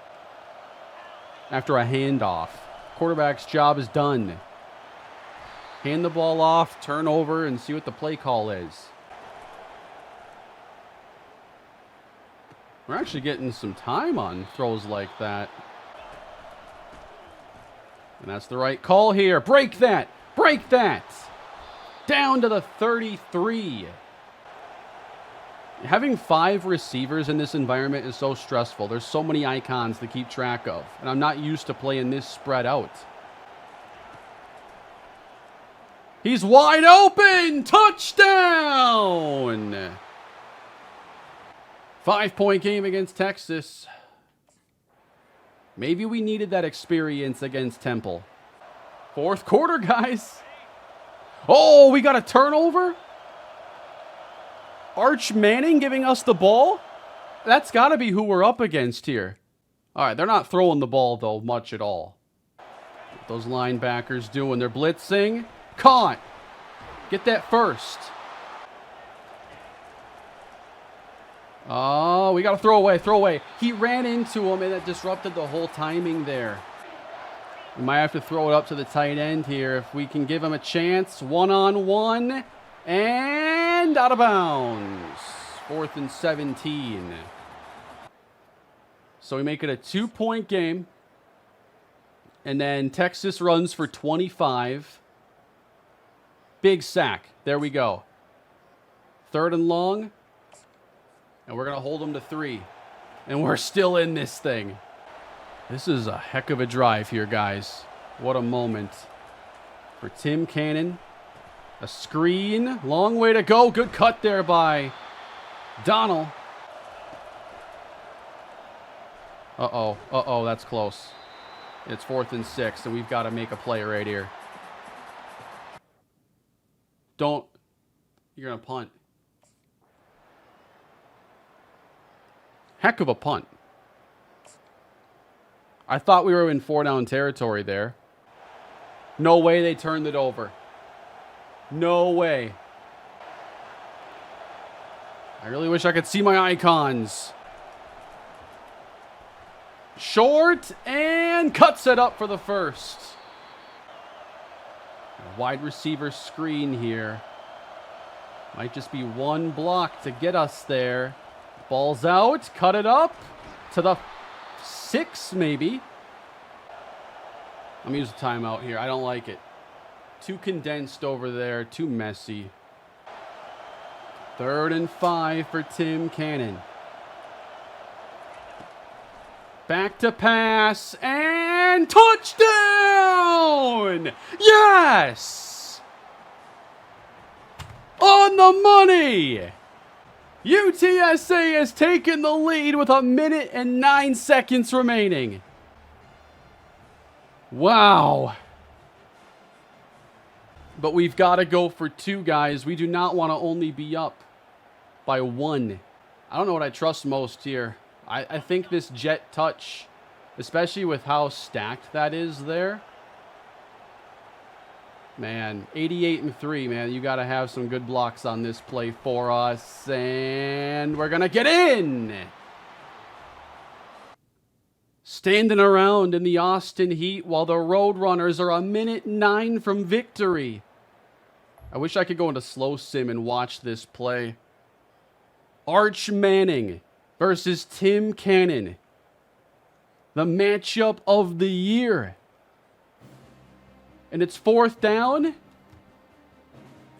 After a handoff. Quarterback's job is done. Hand the ball off, turn over, and see what the play call is. We're actually getting some time on throws like that. And that's the right call here. Break that. Break that. Down to the 33. Having 5 receivers in this environment is so stressful. There's so many icons to keep track of, and I'm not used to playing this spread out. He's wide open! Touchdown! 5-point game against Texas. Maybe we needed that experience against Temple. 4th quarter, guys. Oh, we got a turnover? Arch Manning giving us the ball? That's got to be who we're up against here. All right, they're not throwing the ball, though, much at all. What those linebackers doing? They're blitzing. Caught. Get that first. Oh, we got to throw away, throw away. He ran into him, and that disrupted the whole timing there. We might have to throw it up to the tight end here if we can give him a chance. One-on-one. And out of bounds. 4th and 17. So we make it a 2-point game. And then Texas runs for 25. Big sack. There we go. 3rd and long. And we're going to hold them to 3. And we're still in this thing. This is a heck of a drive here, guys. What a moment. For Tim Cannon. A screen. Long way to go. Good cut there by Donald. Uh-oh. Uh-oh, that's close. It's 4th and 6, and we've got to make a play right here. Don't. You're going to punt. Heck of a punt. I thought we were in 4-down territory there. No way they turned it over. No way. I really wish I could see my icons. Short and cuts it up for the first. A wide receiver screen here. Might just be one block to get us there. Ball's out. Cut it up to the 6 maybe. Let me use a timeout here. I don't like it. Too condensed over there. Too messy. 3rd and 5 for Tim Cannon. Back to pass. And touchdown! Yes! On the money! UTSA has taken the lead with 1 minute and 9 seconds remaining. Wow. But we've got to go for 2, guys. We do not want to only be up by 1. I don't know what I trust most here. I think this jet touch, especially with how stacked that is there. Man, 88-3, man. You got to have some good blocks on this play for us. And we're going to get in. Standing around in the Austin heat while the Roadrunners are 1 minute 9 from victory. I wish I could go into slow sim and watch this play. Arch Manning versus Tim Cannon. The matchup of the year. And it's 4th down.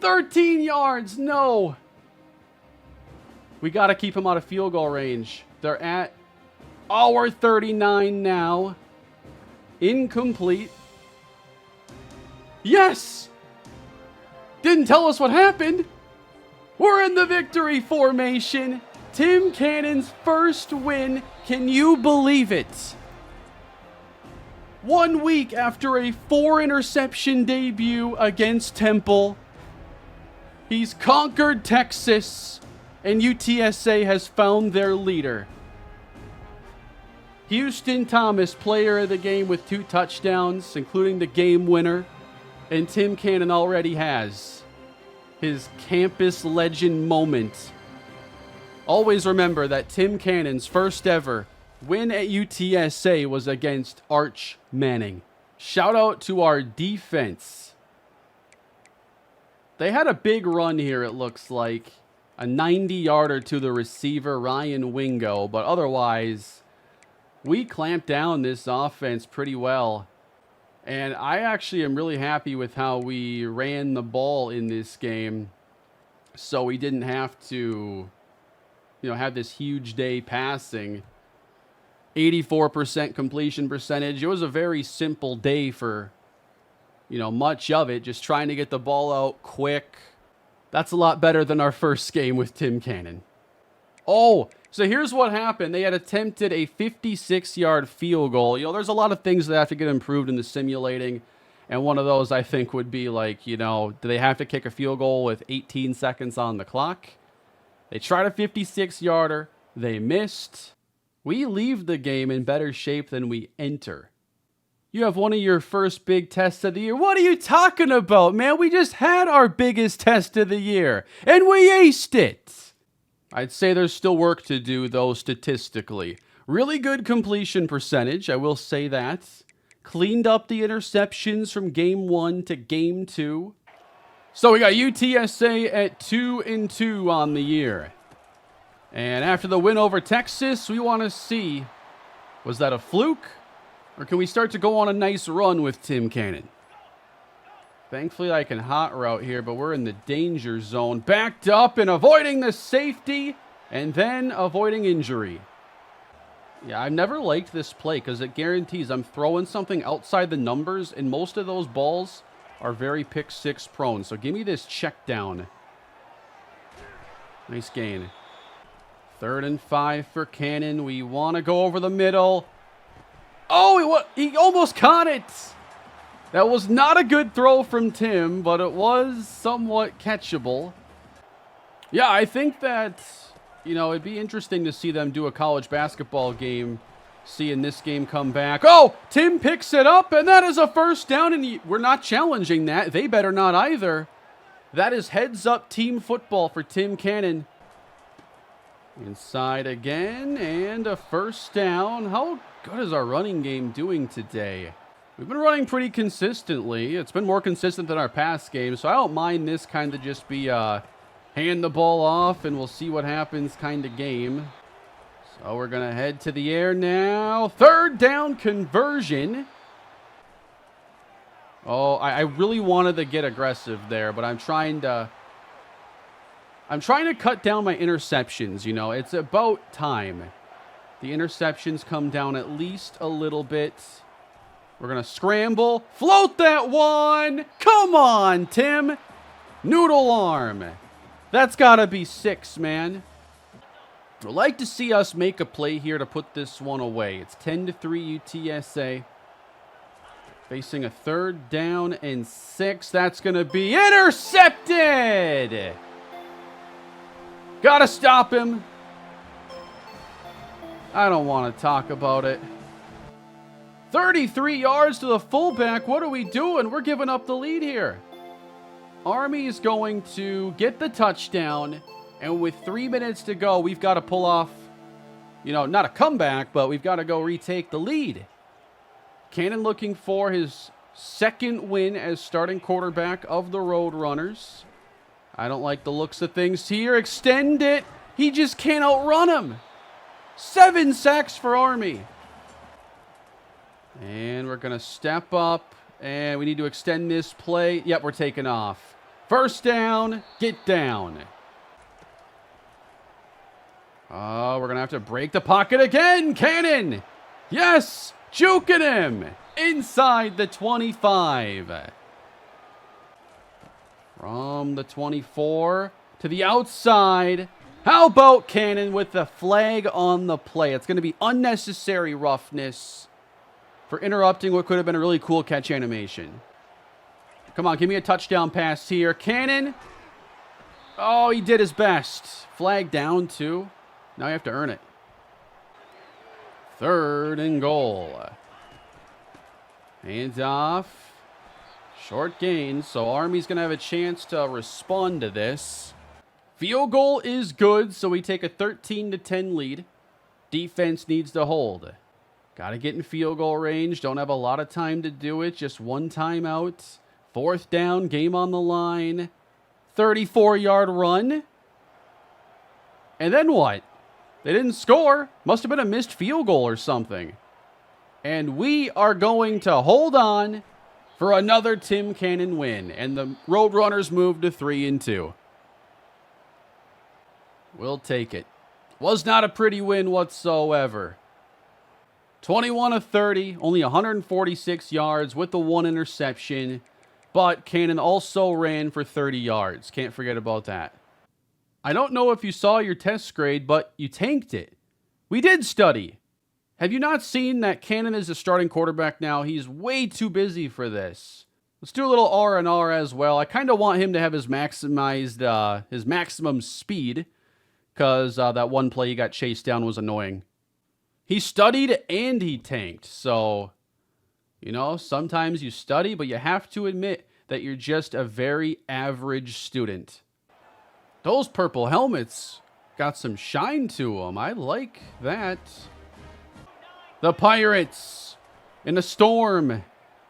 13 yards. No. We got to keep him out of field goal range. They're at our 39 now. Incomplete. Yes. Didn't tell us what happened. We're in the victory formation. Tim Cannon's first win. Can you believe it? 1 week after a 4-interception debut against Temple, he's conquered Texas, and UTSA has found their leader. Houston Thomas, player of the game with 2 touchdowns, including the game winner, and Tim Cannon already has his campus legend moment. Always remember that Tim Cannon's first ever win at UTSA was against Arch Manning. Shout out to our defense. They had a big run here, it looks like. A 90-yarder to the receiver, Ryan Wingo. But otherwise, we clamped down this offense pretty well. And I actually am really happy with how we ran the ball in this game. So we didn't have to, have this huge day passing. 84% completion percentage. It was a very simple day for, much of it. Just trying to get the ball out quick. That's a lot better than our first game with Tim Cannon. Oh, so here's what happened. They had attempted a 56-yard field goal. There's a lot of things that have to get improved in the simulating. And one of those, I think, would be like, do they have to kick a field goal with 18 seconds on the clock? They tried a 56-yarder. They missed. We leave the game in better shape than we enter. You have one of your first big tests of the year. What are you talking about, man? We just had our biggest test of the year, and we aced it. I'd say there's still work to do, though, statistically. Really good completion percentage, I will say that. Cleaned up the interceptions from Game 1 to Game 2. So we got UTSA at 2-2 on the year. And after the win over Texas, we want to see, was that a fluke? Or can we start to go on a nice run with Tim Cannon? Thankfully, I can hot route here, but we're in the danger zone. Backed up and avoiding the safety, and then avoiding injury. Yeah, I've never liked this play because it guarantees I'm throwing something outside the numbers, and most of those balls are very pick six prone. So give me this check down. Nice gain. 3rd and 5 for Cannon. We want to go over the middle. Oh, he almost caught it. That was not a good throw from Tim, but it was somewhat catchable. Yeah, I think that, it'd be interesting to see them do a college basketball game, seeing this game come back. Oh, Tim picks it up, and that is a first down, and we're not challenging that. They better not either. That is heads-up team football for Tim Cannon. Inside again, and a first down. How good is our running game doing today? We've been running pretty consistently. It's been more consistent than our past games, so I don't mind this kind of just be hand the ball off and we'll see what happens kind of game. So we're going to head to the air now. 3rd down conversion. Oh, I really wanted to get aggressive there, but I'm trying to cut down my interceptions, It's about time. The interceptions come down at least a little bit. We're going to scramble. Float that one. Come on, Tim. Noodle arm. That's got to be 6, man. I'd like to see us make a play here to put this one away. It's 10-3 UTSA. Facing a 3rd down and 6. That's going to be intercepted. Got to stop him. I don't want to talk about it. 33 yards to the fullback. What are we doing? We're giving up the lead here. Army is going to get the touchdown. And with 3 minutes to go, we've got to pull off, not a comeback, but we've got to go retake the lead. Cannon looking for his 2nd win as starting quarterback of the Roadrunners. I don't like the looks of things here. Extend it. He just can't outrun him. 7 sacks for Army. And we're going to step up, and we need to extend this play. Yep, we're taking off. First down, get down. Oh, we're going to have to break the pocket again. Cannon. Yes, juking him inside the 25. From the 24 to the outside. How about Cannon with the flag on the play? It's going to be unnecessary roughness for interrupting what could have been a really cool catch animation. Come on, give me a touchdown pass here. Cannon. Oh, he did his best. Flag down, too. Now you have to earn it. 3rd and goal. Hands off. Short gain, so Army's going to have a chance to respond to this. Field goal is good, so we take a 13-10 lead. Defense needs to hold. Got to get in field goal range. Don't have a lot of time to do it. Just one timeout. 4th down, game on the line. 34-yard run. And then what? They didn't score. Must have been a missed field goal or something. And we are going to hold on for another Tim Cannon win, and the Roadrunners move to 3-2. We'll take it. Was not a pretty win whatsoever. 21 of 30, only 146 yards with the 1 interception, but Cannon also ran for 30 yards. Can't forget about that. I don't know if you saw your test grade, but you tanked it. We did study. Have you not seen that Cannon is a starting quarterback now? He's way too busy for this. Let's do a little R&R as well. I kind of want him to have his maximum speed, because that one play he got chased down was annoying. He studied and he tanked. So, you know, sometimes you study, but you have to admit that you're just a very average student. Those purple helmets got some shine to them. I like that. The Pirates in a storm.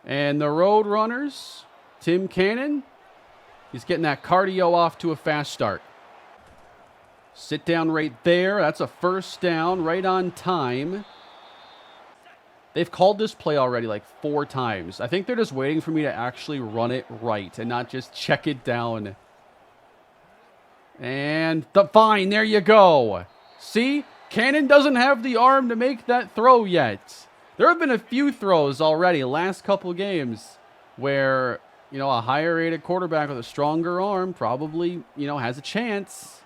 And the Roadrunners, Tim Cannon, he's getting that cardio off to a fast start. Sit down right there. That's a first down, right on time. They've called this play already like 4 times. I think they're just waiting for me to actually run it right and not just check it down. And fine, there you go. See? Cannon doesn't have the arm to make that throw yet. There have been a few throws already, last couple games, where, you know, a higher rated quarterback with a stronger arm probably, you know, has a chance.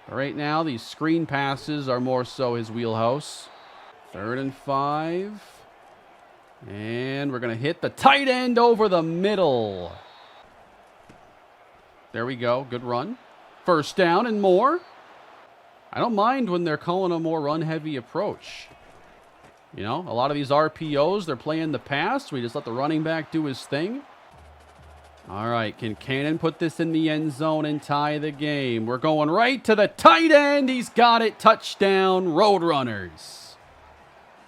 Right now, these screen passes are more so his wheelhouse. 3rd and 5. And we're going to hit the tight end over the middle. There we go. Good run. First down and more. I don't mind when they're calling a more run-heavy approach. You know, a lot of these RPOs, they're playing the pass. We just let the running back do his thing. All right, can Cannon put this in the end zone and tie the game? We're going right to the tight end. He's got it. Touchdown, Roadrunners.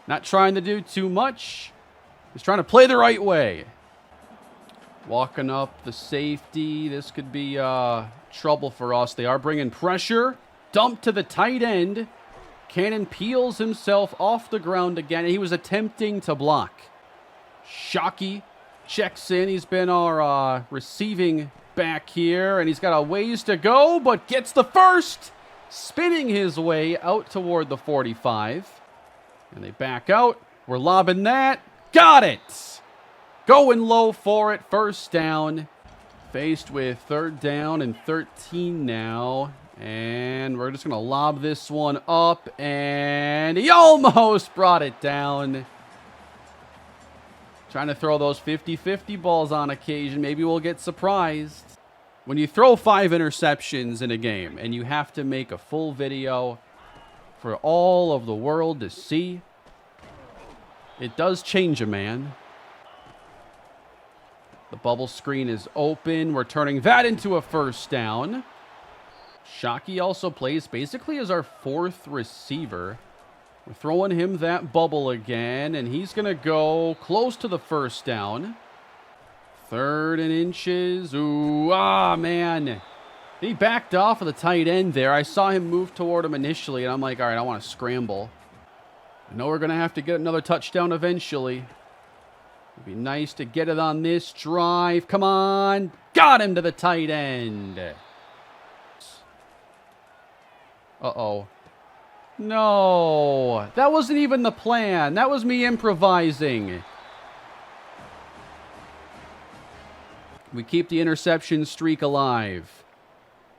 Not trying to do too much. Just trying to play the right way. Walking up the safety. This could be trouble for us. They are bringing pressure. Dump to the tight end. Cannon peels himself off the ground again. He was attempting to block. Shockey checks in. He's been our receiving back here, and he's got a ways to go, but gets the first, spinning his way out toward the 45. And they back out. We're lobbing that. Got it! Going low for it. First down. Faced with 3rd down and 13 now. And we're just going to lob this one up, and he almost brought it down. Trying to throw those 50-50 balls on occasion. Maybe we'll get surprised. When you throw 5 interceptions in a game and you have to make a full video for all of the world to see, it does change a man. The bubble screen is open. We're turning that into a first down. Shockey also plays basically as our 4th receiver. We're throwing him that bubble again, and he's going to go close to the first down. 3rd and inches. Ooh, man. He backed off of the tight end there. I saw him move toward him initially, and I'm like, all right, I want to scramble. I know we're going to have to get another touchdown eventually. It'd be nice to get it on this drive. Come on. Got him to the tight end. Uh-oh. No, that wasn't even the plan. That was me improvising. We keep the interception streak alive.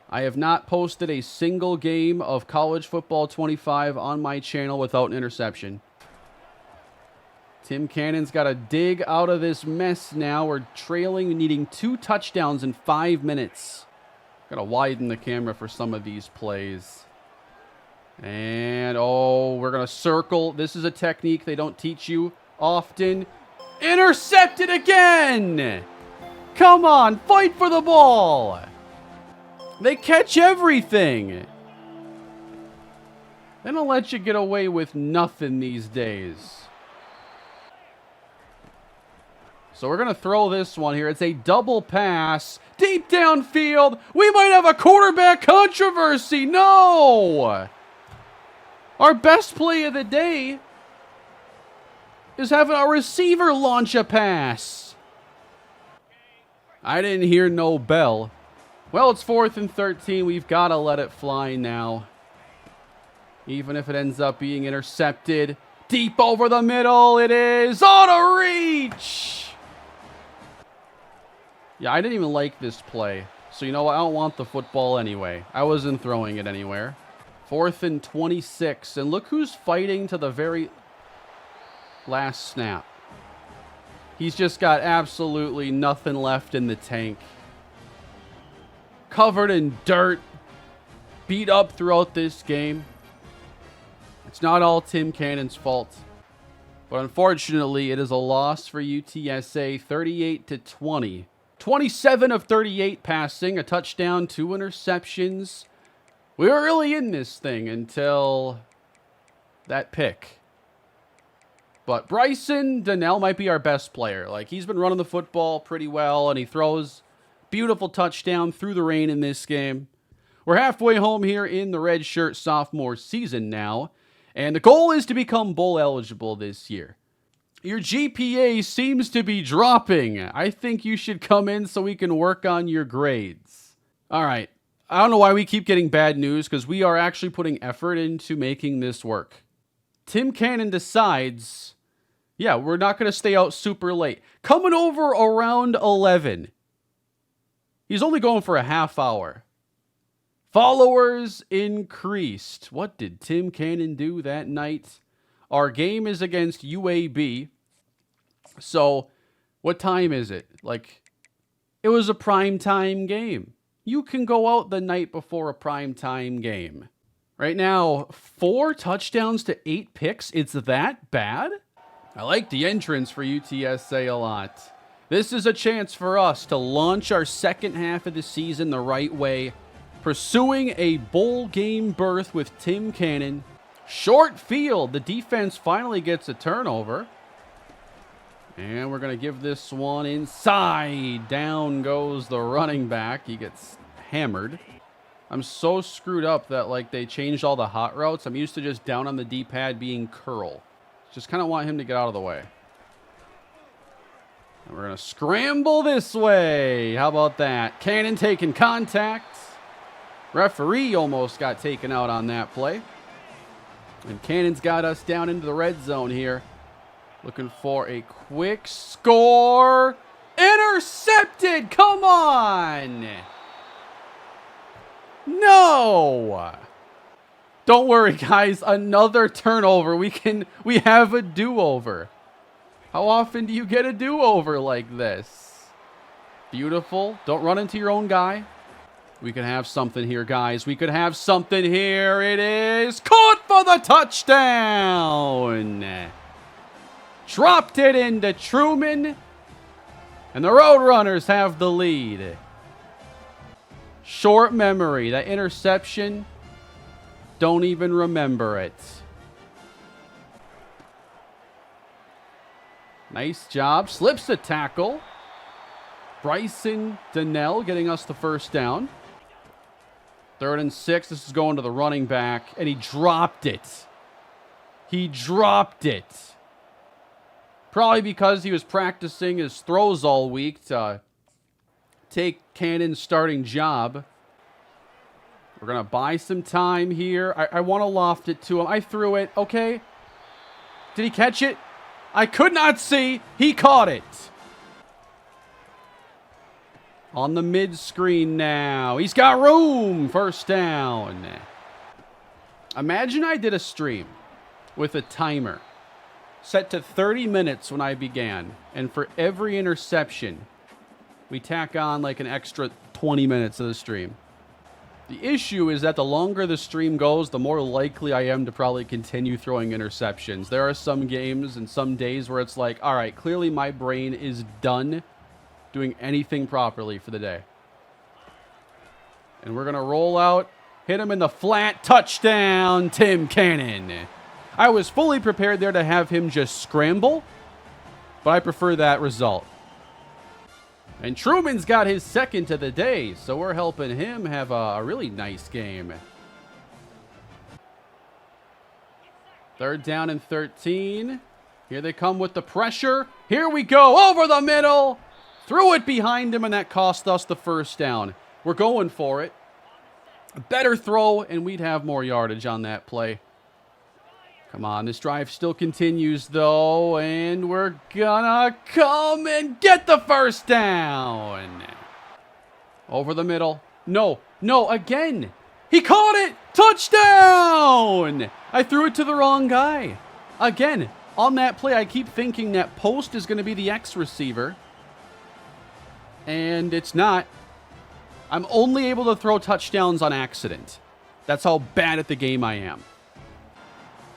I have not posted a single game of College Football 25 on my channel without an interception. Tim Cannon's got to dig out of this mess now. We're trailing, needing 2 touchdowns in 5 minutes. Got to widen the camera for some of these plays. And, we're going to circle. This is a technique they don't teach you often. Intercepted again! Come on, fight for the ball! They catch everything! They don't let you get away with nothing these days. So we're going to throw this one here. It's a double pass. Deep downfield. We might have a quarterback controversy. No! Our best play of the day is having our receiver launch a pass. I didn't hear no bell. Well, it's 4th and 13. We've got to let it fly now. Even if it ends up being intercepted. Deep over the middle. It is on a reach. Yeah, I didn't even like this play. So, you know what? I don't want the football anyway. I wasn't throwing it anywhere. 4th and 26. And look who's fighting to the very last snap. He's just got absolutely nothing left in the tank. Covered in dirt. Beat up throughout this game. It's not all Tim Cannon's fault. But unfortunately, it is a loss for UTSA, 38-20. 27 of 38 passing, a touchdown, 2 interceptions. We were really in this thing until that pick. But Bryson Donnell might be our best player. Like, he's been running the football pretty well, and he throws beautiful touchdown through the rain in this game. We're halfway home here in the redshirt sophomore season now, and the goal is to become bowl eligible this year. Your GPA seems to be dropping. I think you should come in so we can work on your grades. All right. I don't know why we keep getting bad news, because we are actually putting effort into making this work. Tim Cannon decides, yeah, we're not going to stay out super late. Coming over around 11. He's only going for a half hour. Followers increased. What did Tim Cannon do that night? Our game is against UAB. So, what time is it? Like, it was a primetime game. You can go out the night before a primetime game. Right now, 4 touchdowns to 8 picks. It's that bad? I like the entrance for UTSA a lot. This is a chance for us to launch our second half of the season the right way, pursuing a bowl game berth with Tim Cannon. Short field. The defense finally gets a turnover. And we're going to give this one inside. Down goes the running back. He gets hammered. I'm so screwed up that, like, they changed all the hot routes. I'm used to just down on the D-pad being curl. Just kind of want him to get out of the way. And we're going to scramble this way. How about that? Cannon taking contact. Referee almost got taken out on that play. And Cannon's got us down into the red zone here. Looking for a quick score. Intercepted! Come on! No! Don't worry, guys. Another turnover. We have a do-over. How often do you get a do-over like this? Beautiful. Don't run into your own guy. We could have something here, guys. We could have something here. It is caught for the touchdown. Dropped it into Truman. And the Roadrunners have the lead. Short memory. That interception, don't even remember it. Nice job. Slips a tackle. Bryson Donnell getting us the first down. 3rd and 6. This is going to the running back. And he dropped it. He dropped it. Probably because he was practicing his throws all week to take Cannon's starting job. We're going to buy some time here. I want to loft it to him. I threw it. Okay. Did he catch it? I could not see. He caught it. On the mid-screen now. He's got room. First down. Imagine I did a stream with a timer set to 30 minutes when I began. And for every interception, we tack on like an extra 20 minutes of the stream. The issue is that the longer the stream goes, the more likely I am to probably continue throwing interceptions. There are some games and some days where it's like, all right, clearly my brain is done doing anything properly for the day. And we're going to roll out, hit him in the flat, touchdown, Tim Cannon. I was fully prepared there to have him just scramble, but I prefer that result. And Truman's got his second of the day, so we're helping him have a really nice game. 3rd down and 13. Here they come with the pressure. Here we go, over the middle. Threw it behind him, and that cost us the first down. We're going for it. A better throw, and we'd have more yardage on that play. Come on, this drive still continues, though, and we're gonna come and get the first down. Over the middle. No, again. He caught it! Touchdown! I threw it to the wrong guy. Again, on that play, I keep thinking that post is going to be the X receiver. And it's not. I'm only able to throw touchdowns on accident. That's how bad at the game I am.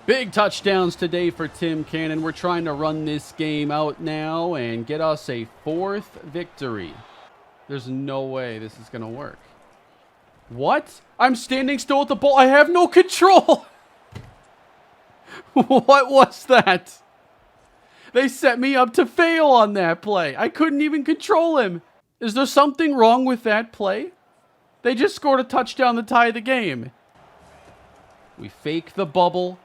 Big touchdowns today for Tim Cannon. We're trying to run this game out now and get us a 4th victory. There's no way this is going to work. What? I'm standing still with the ball. I have no control. What was that? They set me up to fail on that play. I couldn't even control him. Is there something wrong with that play? They just scored a touchdown to tie the game. We fake the bubble.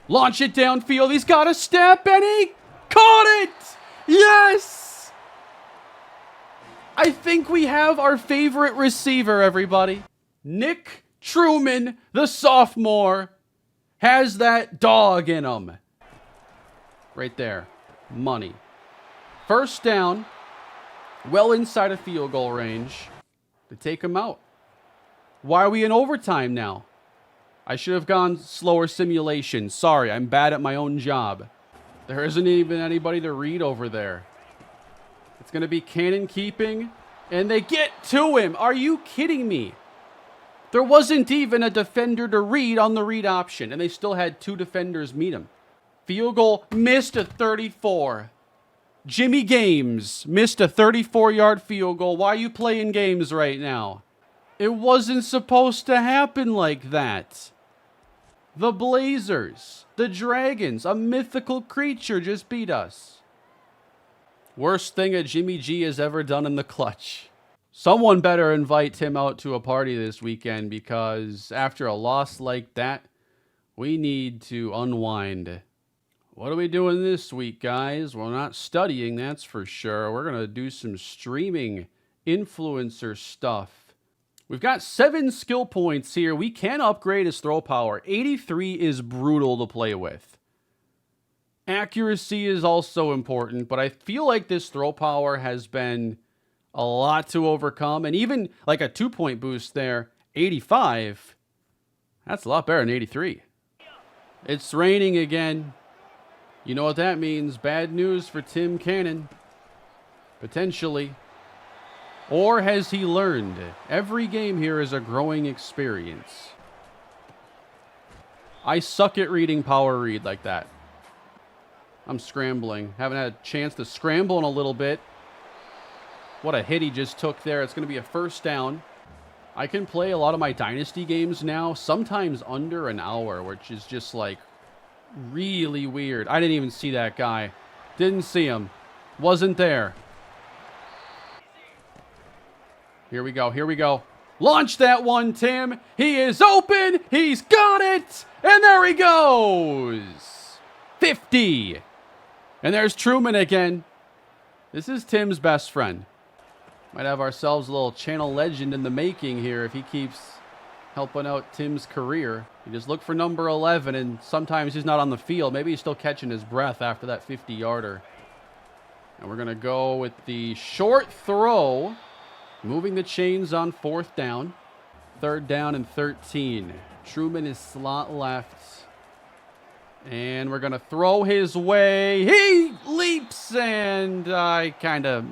Launch it downfield. He's got a step and he caught it. Yes. I think we have our favorite receiver, everybody. Nick Truman, the sophomore, has that dog in him. Right there. Money. First down. Well inside of field goal range to take him out. Why are we in overtime now? I should have gone slower simulation. Sorry, I'm bad at my own job. There isn't even anybody to read over there. It's going to be Cannon keeping, and they get to him. Are you kidding me? There wasn't even a defender to read on the read option, and they still had 2 defenders meet him. Field goal missed at 34. Jimmy Games missed a 34-yard field goal. Why are you playing games right now? It wasn't supposed to happen like that. The Blazers, the Dragons, a mythical creature just beat us. Worst thing a Jimmy G has ever done in the clutch. Someone better invite him out to a party this weekend because after a loss like that, we need to unwind. What are we doing this week, guys? We're not studying, that's for sure. We're going to do some streaming influencer stuff. We've got 7 skill points here. We can upgrade his throw power. 83 is brutal to play with. Accuracy is also important, but I feel like this throw power has been a lot to overcome. And even like a 2-point boost there, 85, that's a lot better than 83. It's raining again. You know what that means. Bad news for Tim Cannon. Potentially. Or has he learned? Every game here is a growing experience. I suck at reading power read like that. I'm scrambling. Haven't had a chance to scramble in a little bit. What a hit he just took there. It's going to be a first down. I can play a lot of my Dynasty games now, sometimes under an hour, which is just like really weird. I didn't even see that guy. Didn't see him. Wasn't there. Here we go. Here we go. Launch that one, Tim. He is open. He's got it. And there he goes. 50. And there's Truman again. This is Tim's best friend. Might have ourselves a little channel legend in the making here if he keeps helping out Tim's career. You just look for number 11, and sometimes he's not on the field. Maybe he's still catching his breath after that 50-yarder. And we're going to go with the short throw, moving the chains on 4th down. 3rd down and 13. Truman is slot left. And we're going to throw his way. He leaps, and I kind of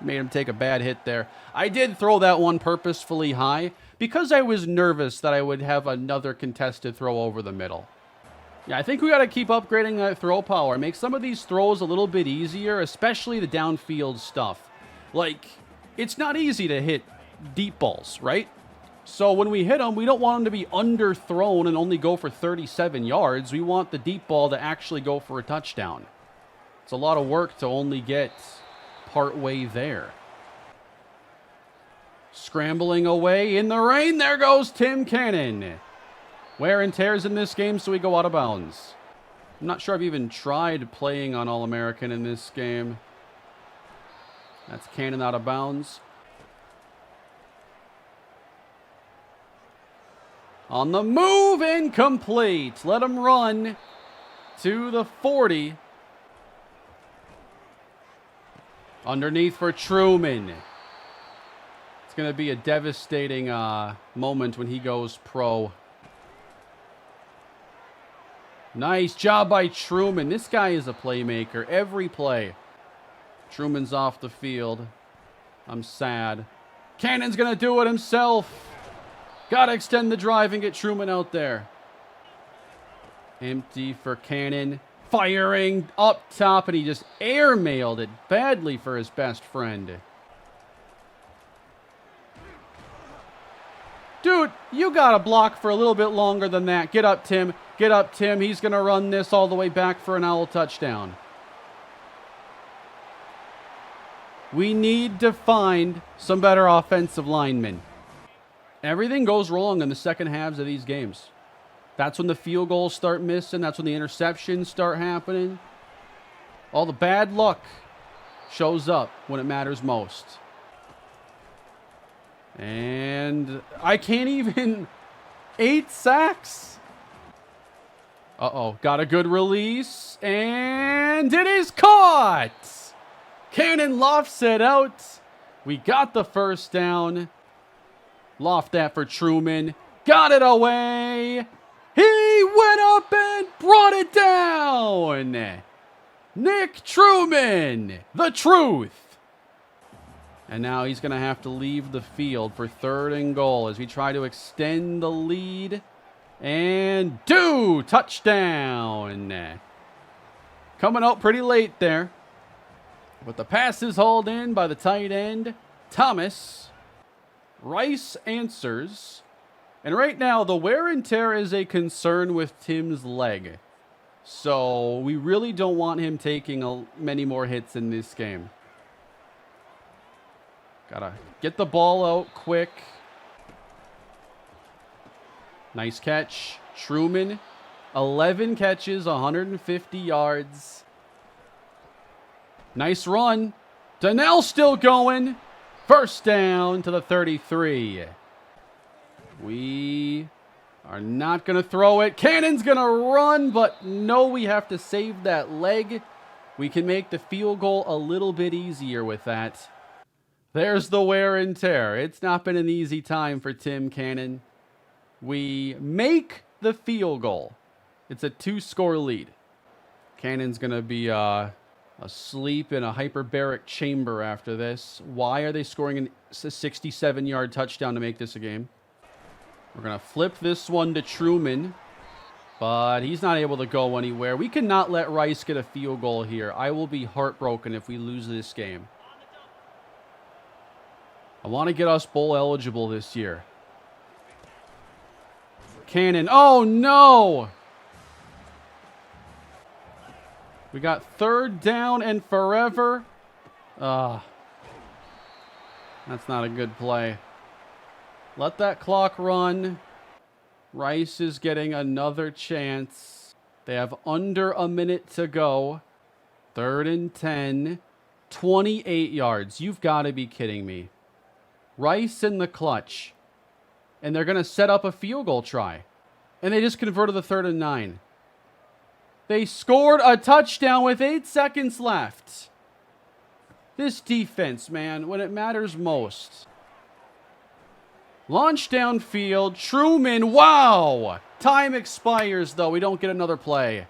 made him take a bad hit there. I did throw that one purposefully high because I was nervous that I would have another contested throw over the middle. Yeah, I think we got to keep upgrading that throw power. Make some of these throws a little bit easier, especially the downfield stuff. Like, it's not easy to hit deep balls, right? So when we hit them, we don't want them to be underthrown and only go for 37 yards. We want the deep ball to actually go for a touchdown. It's a lot of work to only get part way there. Scrambling away in the rain. There goes Tim Cannon. Wear and tears in this game, so we go out of bounds. I'm not sure I've even tried playing on All-American in this game. That's Cannon out of bounds. On the move, incomplete. Let him run to the 40. Underneath for Truman. It's going to be a devastating moment when he goes pro. Nice job by Truman. This guy is a playmaker. Every play. Truman's off the field. I'm sad. Cannon's going to do it himself. Got to extend the drive and get Truman out there. Empty for Cannon. Firing up top, and he just airmailed it badly for his best friend. Dude, you got to block for a little bit longer than that. Get up, Tim. Get up, Tim. He's going to run this all the way back for an Owl touchdown. We need to find some better offensive linemen. Everything goes wrong in the second halves of these games. That's when the field goals start missing. That's when the interceptions start happening. All the bad luck shows up when it matters most. And I can't even... 8 sacks. Uh-oh. Got a good release. And it is caught. Cannon lofts it out. We got the first down. Loft that for Truman. Got it away. He went up and brought it down. Nick Truman, the truth. And now he's going to have to leave the field for 3rd and goal as we try to extend the lead. And touchdown. Coming out pretty late there. But the pass is hauled in by the tight end, Thomas. Rice answers. And right now, the wear and tear is a concern with Tim's leg. So we really don't want him taking many more hits in this game. Gotta get the ball out quick. Nice catch. Truman, 11 catches, 150 yards. Nice run. Donnell still going. First down to the 33. We are not going to throw it. Cannon's going to run, but no, we have to save that leg. We can make the field goal a little bit easier with that. There's the wear and tear. It's not been an easy time for Tim Cannon. We make the field goal. It's a 2-score lead. Cannon's going to be asleep in a hyperbaric chamber after this. Why are they scoring a 67-yard touchdown to make this a game? We're going to flip this one to Truman, but he's not able to go anywhere. We cannot let Rice get a field goal here. I will be heartbroken if we lose this game. I want to get us bowl eligible this year. Cannon. Oh, no! We got 3rd down and forever. That's not a good play. Let that clock run. Rice is getting another chance. They have under a minute to go. 3rd and 10. 28 yards. You've got to be kidding me. Rice in the clutch. And they're going to set up a field goal try. And they just converted the 3rd and 9. They scored a touchdown with 8 seconds left. This defense, man, when it matters most. Launch downfield. Truman, wow! Time expires, though. We don't get another play.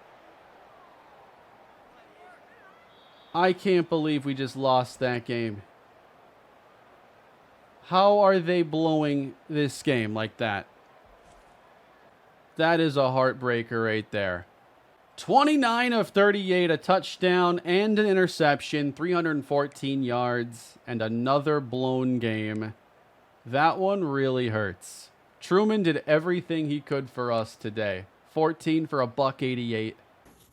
I can't believe we just lost that game. How are they blowing this game like that? That is a heartbreaker right there. 29 of 38, a touchdown and an interception, 314 yards, and another blown game. That one really hurts. Truman did everything he could for us today. 14 for $188.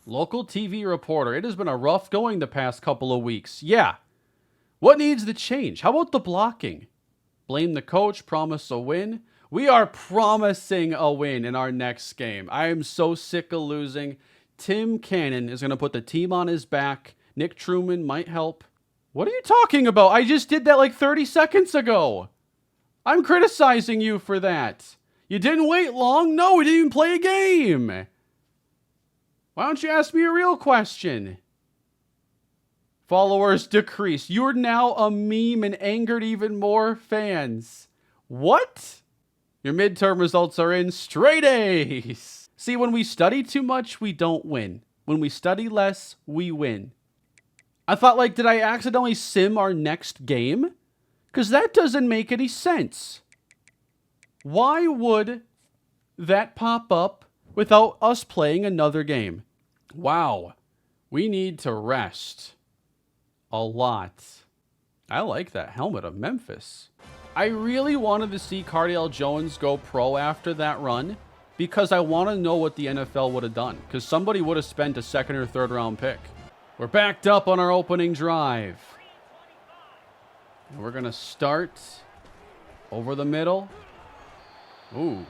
Local TV reporter, it has been a rough going the past couple of weeks. Yeah. What needs to change? How about the blocking? Blame the coach, promise a win. We are promising a win in our next game. I am so sick of losing. Tim Cannon is going to put the team on his back. Nick Truman might help. What are you talking about? I just did that like 30 seconds ago. I'm criticizing you for that. You didn't wait long? No, we didn't even play a game. Why don't you ask me a real question? Followers decrease. You're now a meme and angered even more fans. What? Your midterm results are in. Straight A's. See, when we study too much, we don't win. When we study less, we win. I thought, like, did I accidentally sim our next game? Because that doesn't make any sense. Why would that pop up without us playing another game? Wow. We need to rest. A lot. I like that helmet of Memphis. I really wanted to see Cardale Jones go pro after that run because I want to know what the NFL would have done. Because somebody would have spent a second or third round pick. We're backed up on our opening drive. And we're going to start over the middle. Ooh.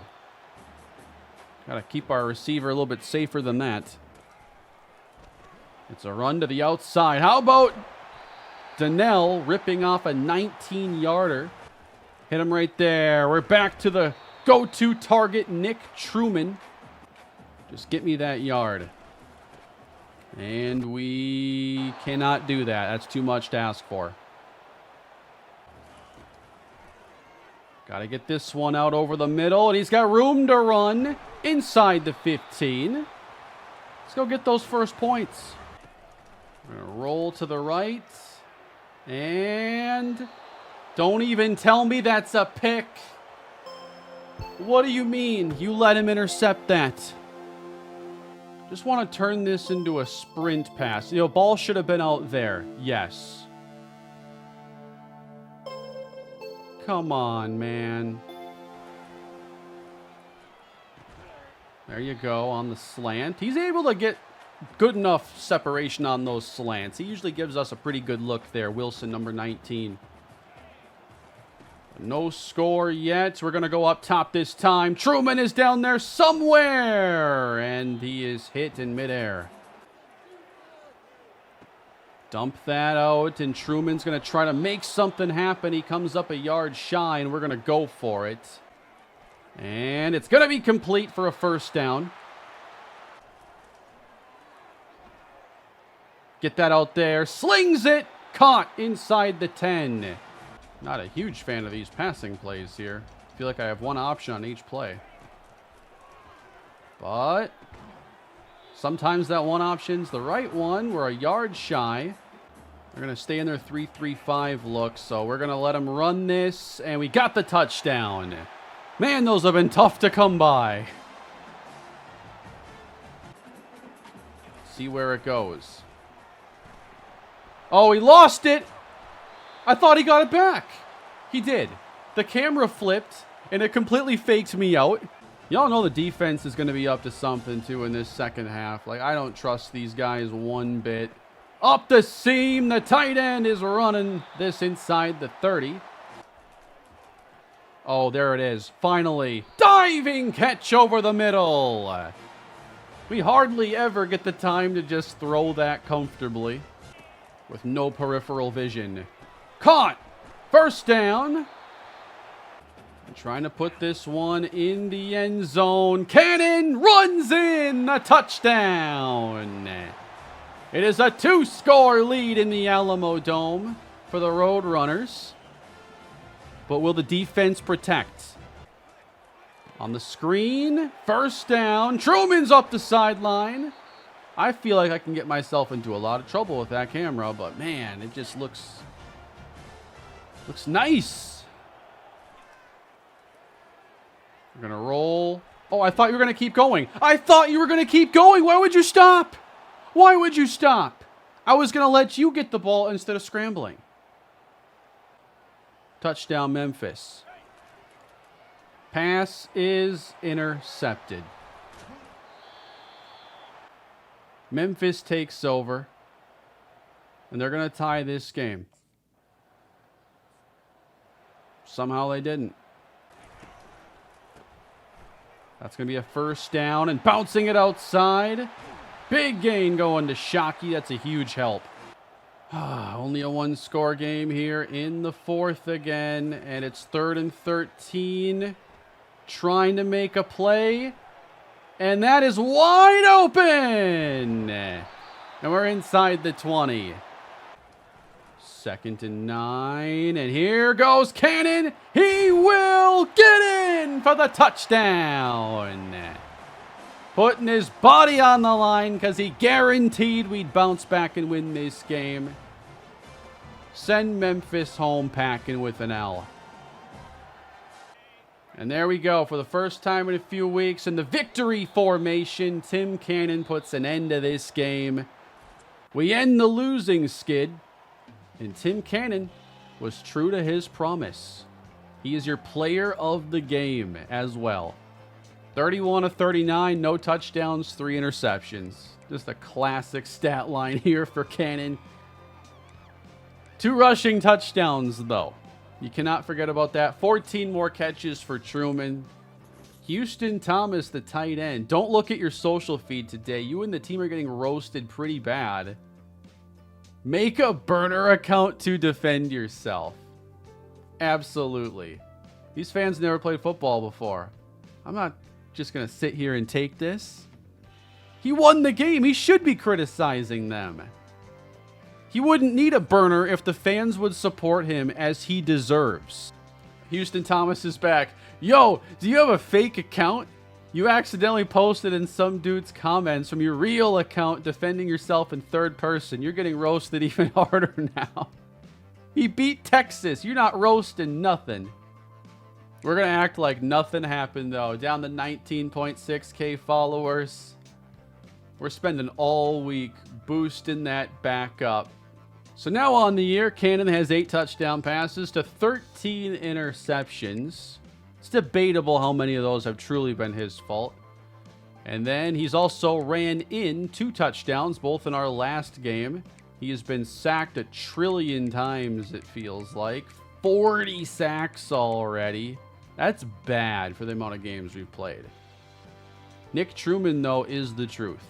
Got to keep our receiver a little bit safer than that. It's a run to the outside. How about Donnell ripping off a 19-yarder? Hit him right there. We're back to the go-to target, Nick Truman. Just get me that yard. And we cannot do that. That's too much to ask for. Got to get this one out over the middle. And he's got room to run inside the 15. Let's go get those first points. We're going to roll to the right. And don't even tell me that's a pick. What do you mean you let him intercept that? Just want to turn this into a sprint pass. You know, ball should have been out there. Yes. Come on, man. There you go on the slant. He's able to get good enough separation on those slants. He usually gives us a pretty good look there. Wilson, number 19. No score yet. We're going to go up top this time. Truman is down there somewhere. And he is hit in midair. Dump that out. And Truman's going to try to make something happen. He comes up a yard shy. And we're going to go for it. And it's going to be complete for a first down. Get that out there. Slings it. Caught inside the 10. Not a huge fan of these passing plays here. I feel like I have one option on each play. But sometimes that one option's the right one. We're a yard shy. They're going to stay in their 3-3-5 look. So we're going to let them run this. And we got the touchdown. Man, those have been tough to come by. See where it goes. Oh, he lost it. I thought he got it back. He did. The camera flipped, and it completely faked me out. Y'all know the defense is going to be up to something, too, in this second half. Like, I don't trust these guys one bit. Up the seam. The tight end is running this inside the 30. Oh, there it is. Finally. Diving catch over the middle. We hardly ever get the time to just throw that comfortably with no peripheral vision. Caught. First down. I'm trying to put this one in the end zone. Cannon runs in. A touchdown. It is a 2-score lead in the Alamo Dome for the Roadrunners. But will the defense protect? On the screen. First down. Truman's up the sideline. I feel like I can get myself into a lot of trouble with that camera, but man, it just looks nice. We're going to roll. Oh, I thought you were going to keep going. I thought you were going to keep going. Why would you stop? Why would you stop? I was going to let you get the ball instead of scrambling. Touchdown, Memphis. Pass is intercepted. Memphis takes over, and they're going to tie this game. Somehow they didn't. That's going to be a first down, and bouncing it outside. Big gain going to Shockey. That's a huge help. Only a one-score game here in the fourth again, and it's 3rd and 13. Trying to make a play, and that is wide open! And we're inside the 20. 2nd and 9, and here goes Cannon. He will get in for the touchdown. Putting his body on the line because he guaranteed we'd bounce back and win this game. Send Memphis home packing with an L. And there we go. For the first time in a few weeks in the victory formation, Tim Cannon puts an end to this game. We end the losing skid. And Tim Cannon was true to his promise. He is your player of the game as well. 31 of 39, no touchdowns, 3 interceptions. Just a classic stat line here for Cannon. 2 rushing touchdowns, though. You cannot forget about that. 14 more catches for Truman. Houston Thomas, the tight end. Don't look at your social feed today. You and the team are getting roasted pretty bad. Make a burner account to defend yourself. Absolutely. These fans never played football before. I'm not just going to sit here and take this. He won the game. He should be criticizing them. He wouldn't need a burner if the fans would support him as he deserves. Houston Thomas is back. Yo, do you have a fake account? You accidentally posted in some dude's comments from your real account defending yourself in 3rd person. You're getting roasted even harder now. He beat Texas. You're not roasting nothing. We're going to act like nothing happened, though. Down to 19.6K followers. We're spending all week boosting that back up. So now on the year, Cannon has 8 touchdown passes to 13 interceptions. It's debatable how many of those have truly been his fault. And then he's also ran in 2 touchdowns, both in our last game. He has been sacked 1 trillion times, it feels like. 40 sacks already. That's bad for the amount of games we've played. Nick Truman, though, is the truth.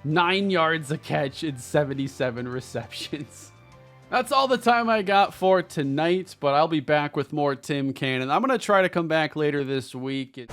9 yards a catch in 77 receptions. That's all the time I got for tonight, but I'll be back with more Tim Cannon. I'm going to try to come back later this week.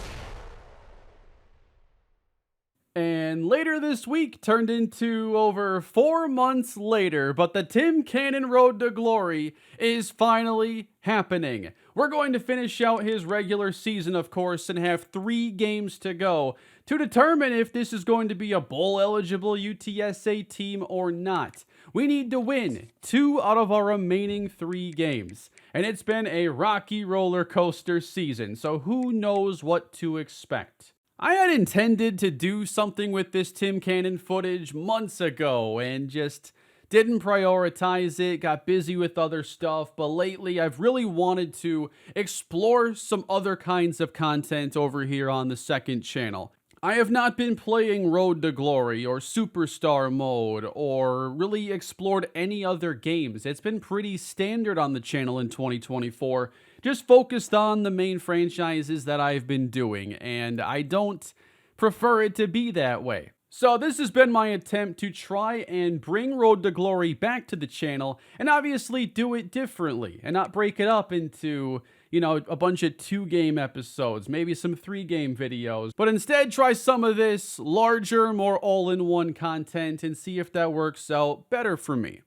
And later this week turned into over 4 months later, but the Tim Cannon road to glory is finally happening. We're going to finish out his regular season, of course, and have 3 games to go to determine if this is going to be a bowl-eligible UTSA team or not. We need to win 2 out of our remaining 3 games, and it's been a rocky roller coaster season, so who knows what to expect. I had intended to do something with this Tim Cannon footage months ago and just didn't prioritize it, got busy with other stuff, but lately I've really wanted to explore some other kinds of content over here on the second channel. I have not been playing Road to Glory or Superstar Mode or really explored any other games. It's been pretty standard on the channel in 2024, just focused on the main franchises that I've been doing, and I don't prefer it to be that way. So this has been my attempt to try and bring Road to Glory back to the channel and obviously do it differently and not break it up into, you know, a bunch of 2-game episodes, maybe some 3-game videos, but instead try some of this larger, more all-in-one content and see if that works out better for me.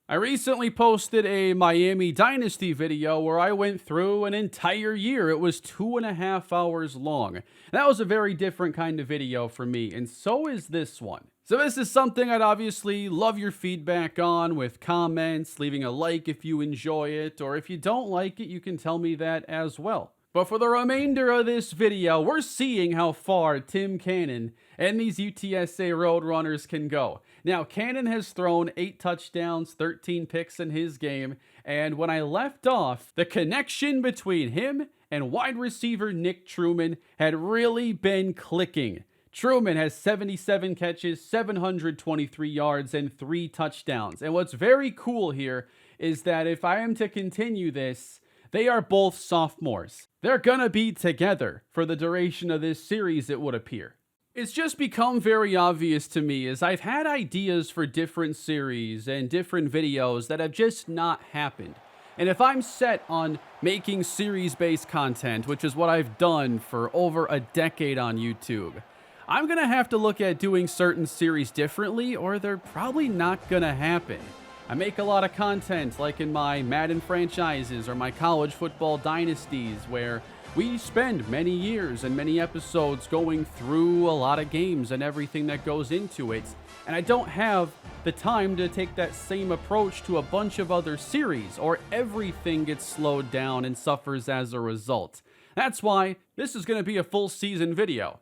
I recently posted a Miami Dynasty video where I went through an entire year. It was 2.5 hours long. That was a very different kind of video for me, and so is this one. So this is something I'd obviously love your feedback on with comments, leaving a like if you enjoy it, or if you don't like it, you can tell me that as well. But for the remainder of this video, we're seeing how far Tim Cannon and these UTSA Roadrunners can go. Now, Cannon has thrown 8 touchdowns, 13 picks in his game, and when I left off, the connection between him and wide receiver Nick Truman had really been clicking. Truman has 77 catches, 723 yards, and 3 touchdowns. And what's very cool here is that if I am to continue this, they are both sophomores. They're gonna be together for the duration of this series, it would appear. It's just become very obvious to me as I've had ideas for different series and different videos that have just not happened. And if I'm set on making series-based content, which is what I've done for over a decade on YouTube, I'm going to have to look at doing certain series differently or they're probably not going to happen. I make a lot of content like in my Madden franchises or my college football dynasties where we spend many years and many episodes going through a lot of games and everything that goes into it. And I don't have the time to take that same approach to a bunch of other series, or everything gets slowed down and suffers as a result. That's why this is going to be a full season video.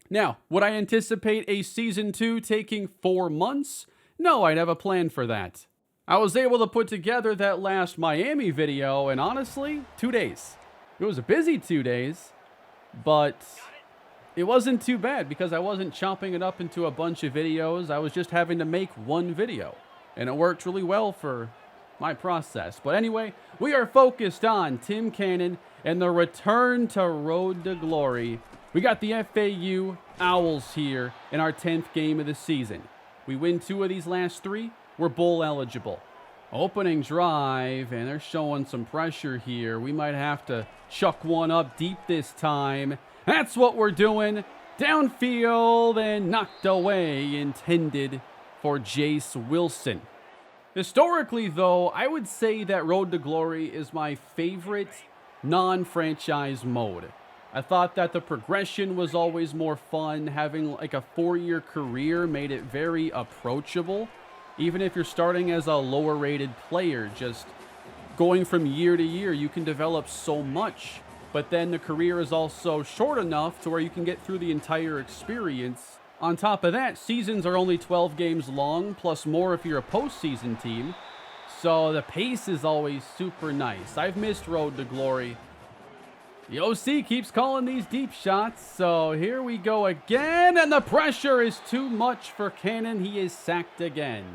Now, would I anticipate a season 2 taking 4 months? No, I'd have a plan for that. I was able to put together that last Miami video in, honestly, 2 days. It was a busy 2 days, but it wasn't too bad because I wasn't chopping it up into a bunch of videos. I was just having to make one video, and it worked really well for my process. But anyway, we are focused on Tim Cannon and the return to Road to Glory. We got the FAU Owls here in our 10th game of the season. We win 2 of these last 3, we're bowl eligible. Opening drive, and they're showing some pressure here. We might have to chuck one up deep this time. That's what we're doing. Downfield and knocked away, intended for Jace Wilson. Historically, though, I would say that Road to Glory is my favorite non-franchise mode. I thought that the progression was always more fun. Having like a 4-year career made it very approachable. Even if you're starting as a lower rated player, just going from year to year, you can develop so much. But then the career is also short enough to where you can get through the entire experience. On top of that, seasons are only 12 games long, plus more if you're a postseason team. So the pace is always super nice. I've missed Road to Glory. The OC keeps calling these deep shots, so here we go again, and the pressure is too much for Cannon. He is sacked again.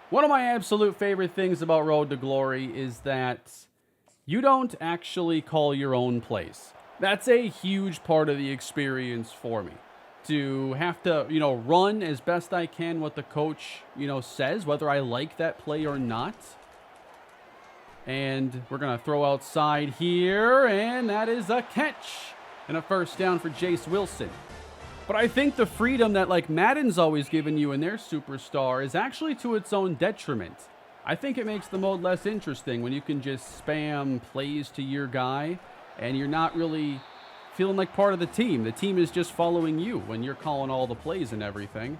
One of my absolute favorite things about Road to Glory is that you don't actually call your own plays. That's a huge part of the experience for me. To have to, run as best I can what the coach, says, whether I like that play or not. And we're going to throw outside here, and that is a catch. And a first down for Jace Wilson. But I think the freedom that, Madden's always given you in their superstar is actually to its own detriment. I think it makes the mode less interesting when you can just spam plays to your guy, and you're not really feeling like part of the team. The team is just following you when you're calling all the plays and everything.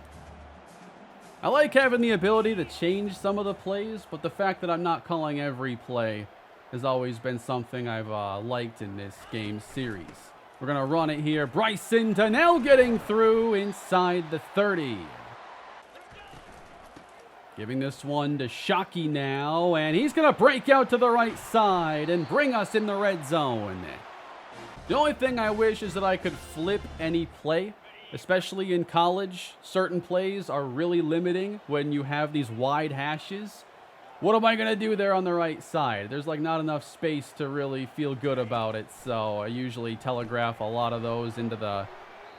I like having the ability to change some of the plays, but the fact that I'm not calling every play has always been something I've liked in this game series. We're going to run it here. Bryson Donnell getting through inside the 30. Giving this one to Shockey now, and he's going to break out to the right side and bring us in the red zone. The only thing I wish is that I could flip any play. Especially in college, certain plays are really limiting when you have these wide hashes. What am I going to do there on the right side? There's not enough space to really feel good about it, so I usually telegraph a lot of those into the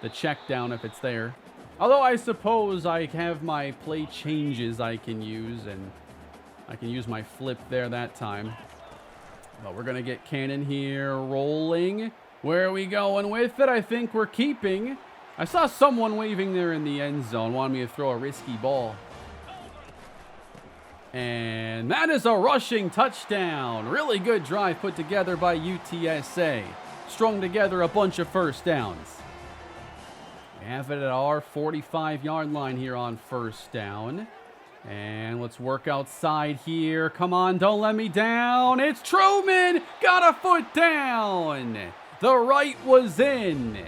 check down if it's there. Although I suppose I have my play changes I can use, and I can use my flip there that time. But we're going to get Cannon here rolling. Where are we going with it? I think we're keeping. I saw someone waving there in the end zone, wanting me to throw a risky ball. And that is a rushing touchdown. Really good drive put together by UTSA. Strung together a bunch of first downs. We have it at our 45-yard line here on first down. And let's work outside here. Come on, don't let me down. It's Truman. Got a foot down. The right was in.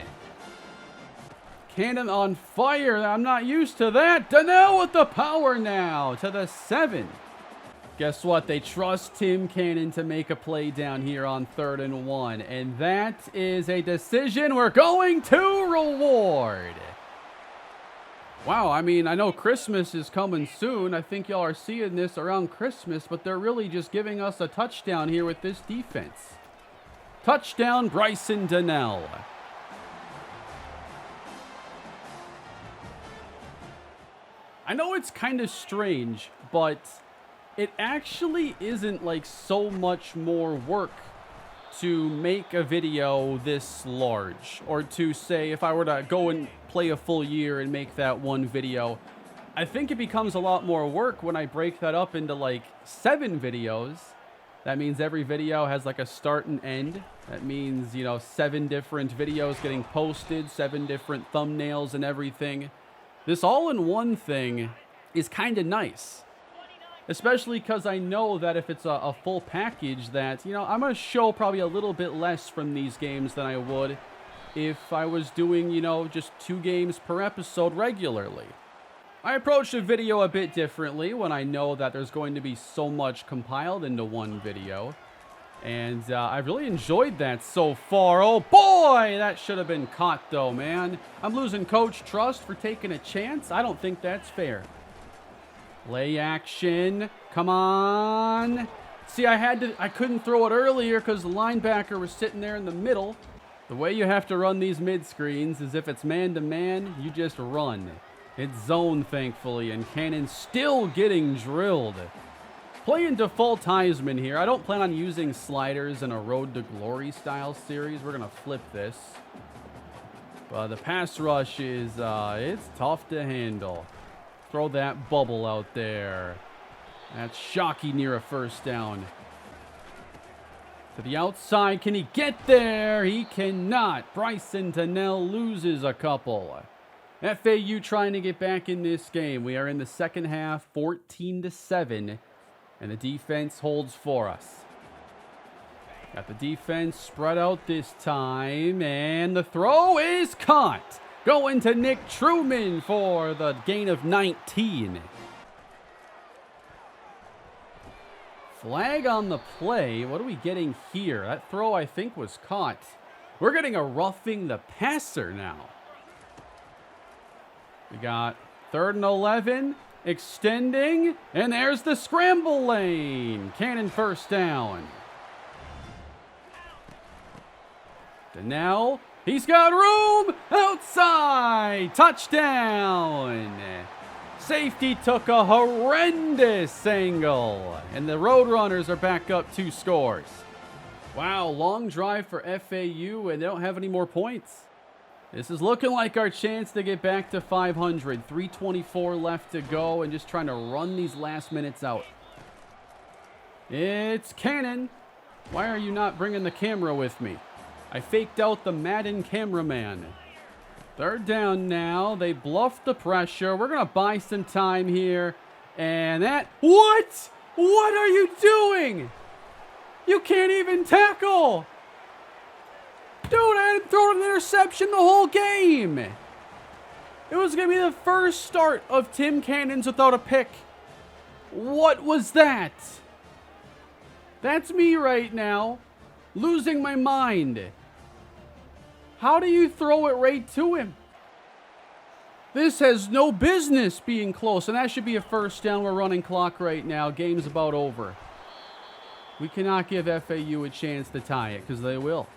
Cannon on fire. I'm not used to that. Donnell with the power now to the 7. Guess what? They trust Tim Cannon to make a play down here on 3rd and 1. And that is a decision we're going to reward. Wow, I mean, I know Christmas is coming soon. I think y'all are seeing this around Christmas, but they're really just giving us a touchdown here with this defense. Touchdown, Bryson Donnell. I know it's kind of strange, but it actually isn't like so much more work to make a video this large, or to say if I were to go and play a full year and make that one video. I think it becomes a lot more work when I break that up into like 7 videos. That means every video has like a start and end. That means, you know, 7 different videos getting posted, 7 different thumbnails and everything. This all-in-one thing is kind of nice. Especially because I know that if it's a full package that, you know, I'm going to show probably a little bit less from these games than I would if I was doing, you know, just 2 games per episode regularly. I approach the video a bit differently when I know that there's going to be so much compiled into one video. And I really enjoyed that so far. Oh boy, that should have been caught though, man. I'm losing Coach Trust for taking a chance. I don't think that's fair. Play action. Come on. See, I couldn't throw it earlier because the linebacker was sitting there in the middle. The way you have to run these mid screens is if it's man-to-man, you just run. It's zone, thankfully, and Cannon's still getting drilled. Playing default Heisman here. I don't plan on using sliders in a Road to Glory style series. We're going to flip this. But the pass rush is, it's tough to handle. Throw that bubble out there. That's Shockey near a first down. To the outside. Can he get there? He cannot. Bryson Tennell loses a couple. FAU trying to get back in this game. We are in the second half, 14-7. And the defense holds for us. Got the defense spread out this time. And the throw is caught. Going to Nick Truman for the gain of 19. Flag on the play. What are we getting here? That throw, I think, was caught. We're getting a roughing the passer now. We got 3rd and 11. Extending. And there's the scramble lane. Cannon first down. Now he's got room outside. Touchdown. Safety took a horrendous angle. And the Roadrunners are back up 2 scores. Wow, long drive for FAU, and they don't have any more points. This is looking like our chance to get back to 500. 3:24 left to go, and just trying to run these last minutes out. It's Cannon. Why are you not bringing the camera with me? I faked out the Madden cameraman. 3rd down now. They bluffed the pressure. We're going to buy some time here. And that... What? What are you doing? You can't even tackle. Dude, I hadn't thrown an interception the whole game. It was going to be the first start of Tim Cannon's without a pick. What was that? That's me right now, losing my mind. How do you throw it right to him? This has no business being close, and that should be a first down. We're running clock right now. Game's about over. We cannot give FAU a chance to tie it, because they will.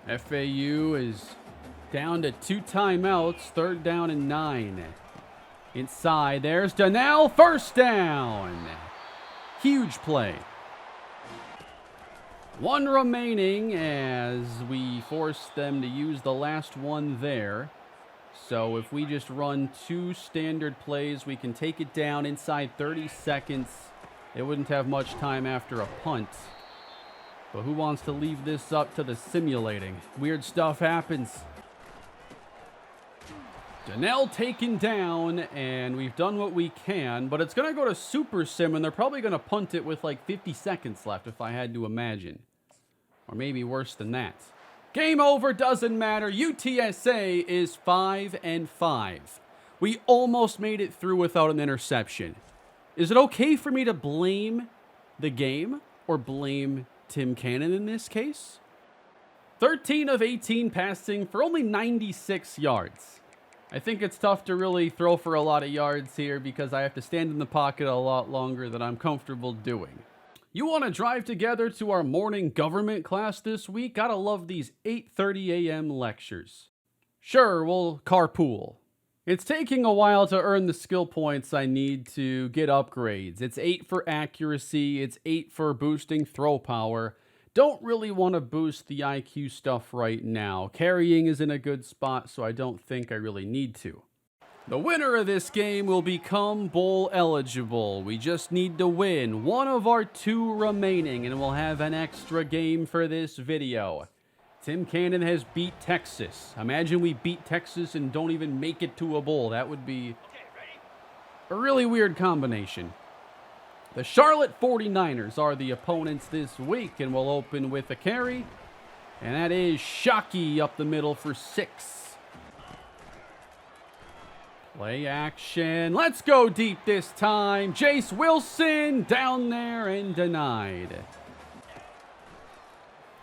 FAU is down to 2 timeouts. 3rd down and 9. Inside, there's Donnell. First down. Huge play. 1 remaining as we force them to use the last one there. So if we just run 2 standard plays, we can take it down inside 30 seconds. They wouldn't have much time after a punt. But who wants to leave this up to the simulating? Weird stuff happens. Donnell taken down, and we've done what we can, but it's going to go to Super Sim, and they're probably going to punt it with like 50 seconds left, if I had to imagine. Or maybe worse than that. Game over, doesn't matter. UTSA is 5-5. We almost made it through without an interception. Is it okay for me to blame the game or blame Tim Cannon in this case? 13 of 18 passing for only 96 yards. I think it's tough to really throw for a lot of yards here because I have to stand in the pocket a lot longer than I'm comfortable doing. You want to drive together to our morning government class this week? Gotta love these 8:30 a.m. lectures. Sure, we'll carpool. It's taking a while to earn the skill points I need to get upgrades. It's 8 for accuracy, it's 8 for boosting throw power. Don't really want to boost the IQ stuff right now. Carrying is in a good spot, so I don't think I really need to. The winner of this game will become bowl eligible. We just need to win one of our 2 remaining, and we'll have an extra game for this video. Tim Cannon has beat Texas. Imagine we beat Texas and don't even make it to a bowl. That would be a really weird combination. The Charlotte 49ers are the opponents this week, and we'll open with a carry. And that is Shockey up the middle for 6. Play action. Let's go deep this time. Jace Wilson down there and denied.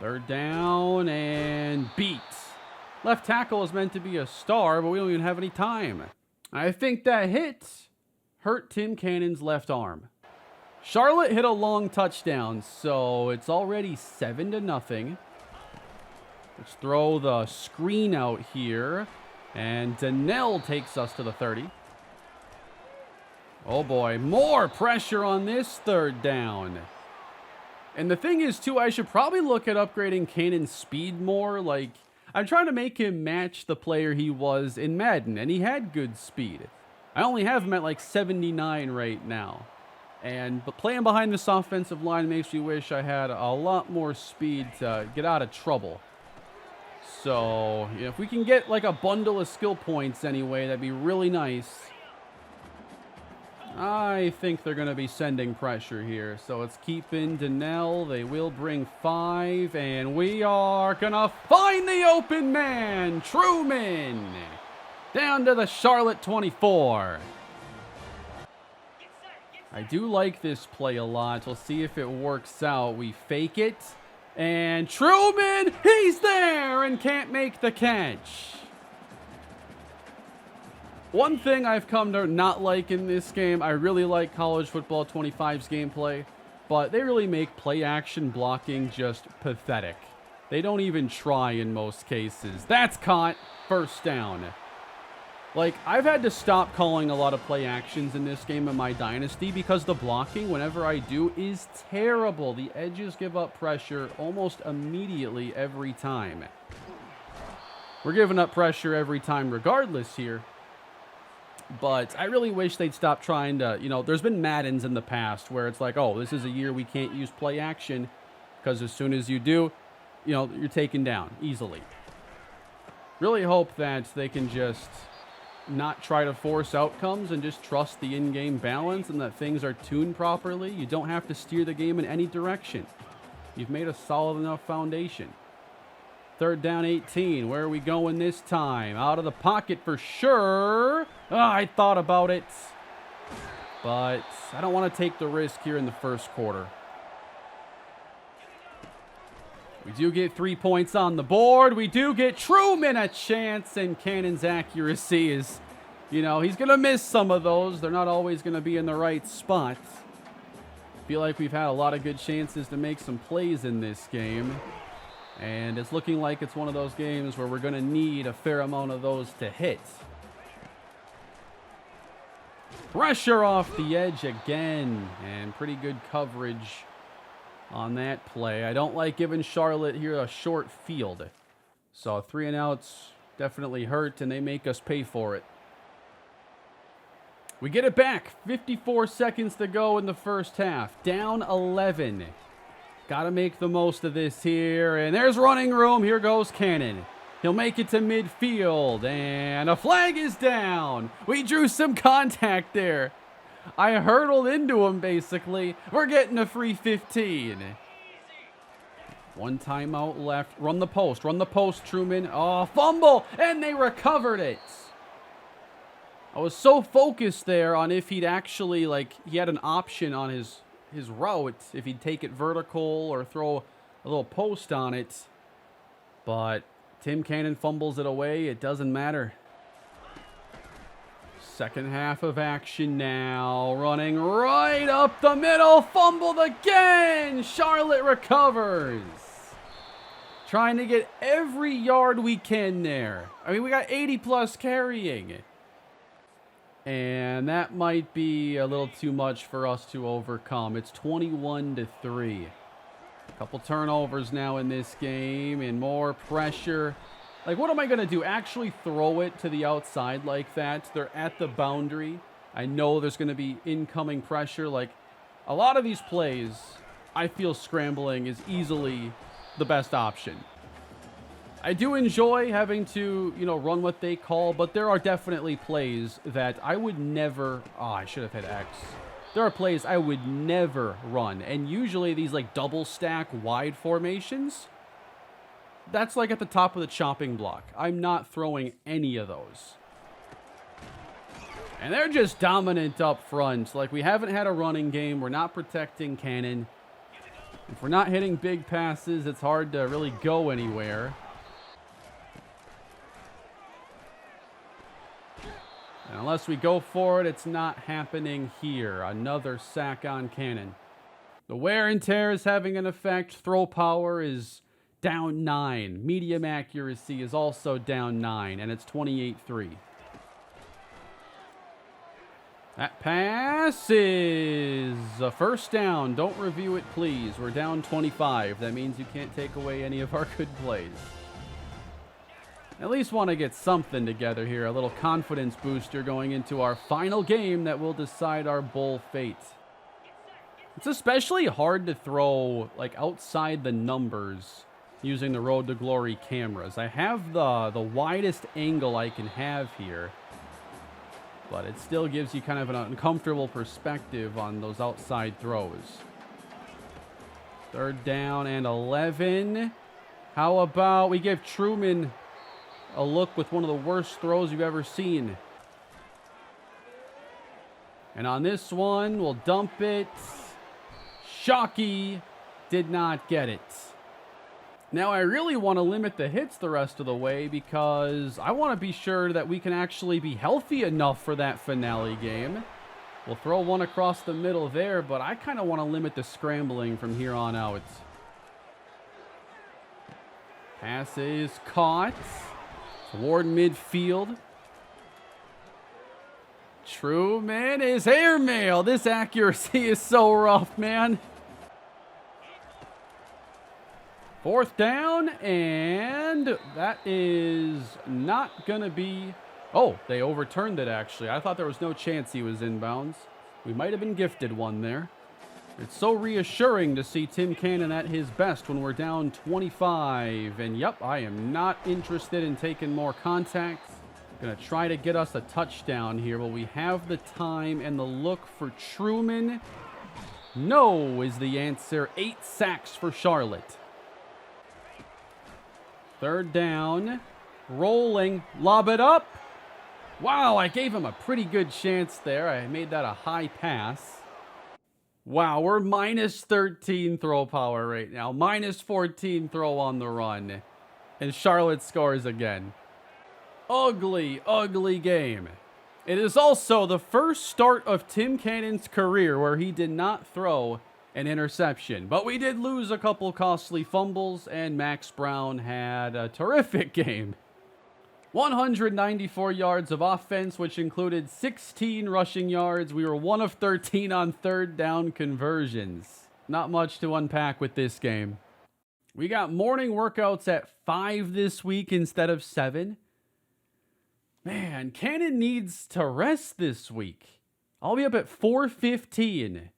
3rd down and beat. Left tackle is meant to be a star, but we don't even have any time. I think that hit hurt Tim Cannon's left arm. Charlotte hit a long touchdown, so it's already 7-0. Let's throw the screen out here. And Donnell takes us to the 30. Oh boy, more pressure on this 3rd down. And the thing is, too, I should probably look at upgrading Cannon's speed more. Like, I'm trying to make him match the player he was in Madden, and he had good speed. I only have him at like 79 right now. But playing behind this offensive line makes me wish I had a lot more speed to get out of trouble. So, if we can get like a bundle of skill points anyway, that'd be really nice. I think they're going to be sending pressure here. So let's keep in Donnell. They will bring 5. And we are going to find the open man. Truman. Down to the Charlotte 24. I do like this play a lot. We'll see if it works out. We fake it. And Truman, he's there and can't make the catch. One thing I've come to not like in this game, I really like College Football 25's gameplay, but they really make play action blocking just pathetic. They don't even try in most cases. That's caught. 1st down. Like, I've had to stop calling a lot of play actions in this game in my Dynasty because the blocking, whenever I do, is terrible. The edges give up pressure almost immediately every time. We're giving up pressure every time regardless here. But I really wish they'd stop trying to, there's been Maddens in the past where it's like, oh, this is a year we can't use play action because as soon as you do, you're taken down easily. Really hope that they can just not try to force outcomes and just trust the in-game balance and that things are tuned properly. You don't have to steer the game in any direction. You've made a solid enough foundation. 3rd down 18. Where are we going this time? Out of the pocket for sure. I thought about it. But I don't want to take the risk here in the 1st quarter. We do get 3 points on the board. We do get Truman a chance, and Cannon's accuracy is, he's going to miss some of those. They're not always going to be in the right spot. Feel like we've had a lot of good chances to make some plays in this game. And it's looking like it's one of those games where we're going to need a fair amount of those to hit. Pressure off the edge again, and pretty good coverage on that play. I don't like giving Charlotte here a short field. So 3 and outs definitely hurt, and they make us pay for it. We get it back. 54 seconds to go in the 1st half. Down 11. Got to make the most of this here. And there's running room. Here goes Cannon. He'll make it to midfield. And a flag is down. We drew some contact there. I hurtled into him, basically. We're getting a free 15. 1 timeout left. Run the post, Truman. Oh, fumble. And they recovered it. I was so focused there on if he'd actually, he had an option on his route, if he'd take it vertical or throw a little post on it. But Tim Cannon fumbles it away. It doesn't matter. 2nd half of action now. Running right up the middle. Fumbled again. Charlotte recovers. Trying to get every yard we can there. I mean, we got 80 plus carrying. And that might be a little too much for us to overcome. It's 21-3. A couple turnovers now in this game and more pressure. Like, what am I going to do? Actually throw it to the outside like that? They're at the boundary. I know there's going to be incoming pressure. Like, a lot of these plays, I feel scrambling is easily the best option. I do enjoy having to, run what they call, but there are definitely plays that I would never... Oh, I should have hit X. There are plays I would never run, and usually these, like, double stack wide formations, that's, like, at the top of the chopping block. I'm not throwing any of those. And they're just dominant up front. Like, we haven't had a running game. We're not protecting Cannon. If we're not hitting big passes, it's hard to really go anywhere. And unless we go for it, it's not happening here. Another sack on Cannon. The wear and tear is having an effect. Throw power is down 9. Medium accuracy is also down 9, and it's 28-3. That pass is a first down. Don't review it, please. We're down 25. That means you can't take away any of our good plays. At least want to get something together here. A little confidence booster going into our final game that will decide our bowl fate. It's especially hard to throw, like, outside the numbers using the Road to Glory cameras. I have the widest angle I can have here, but it still gives you kind of an uncomfortable perspective on those outside throws. 3rd down and 11. How about we give Truman a look with one of the worst throws you've ever seen. And on this one, we'll dump it. Shockey did not get it. Now, I really want to limit the hits the rest of the way because I want to be sure that we can actually be healthy enough for that finale game. We'll throw one across the middle there, but I kind of want to limit the scrambling from here on out. Pass is caught toward midfield. Truman is airmail. This accuracy is so rough, man. 4th down, and that is not going to be... Oh, they overturned it, actually. I thought there was no chance he was inbounds. We might have been gifted one there. It's so reassuring to see Tim Cannon at his best when we're down 25. And yep, I am not interested in taking more contact. Going to try to get us a touchdown here. Will we have the time and the look for Truman? No is the answer. 8 sacks for Charlotte. 3rd down. Rolling. Lob it up. Wow, I gave him a pretty good chance there. I made that a high pass. Wow, we're minus 13 throw power right now. Minus 14 throw on the run. And Charlotte scores again. Ugly, ugly game. It is also the first start of Tim Cannon's career where he did not throw an interception. But we did lose a couple costly fumbles, and Max Brown had a terrific game. 194 yards of offense, which included 16 rushing yards. We were 1 of 13 on 3rd down conversions. Not much to unpack with this game. We got morning workouts at 5 this week instead of 7. Man, Cannon needs to rest this week. I'll be up at 4:15.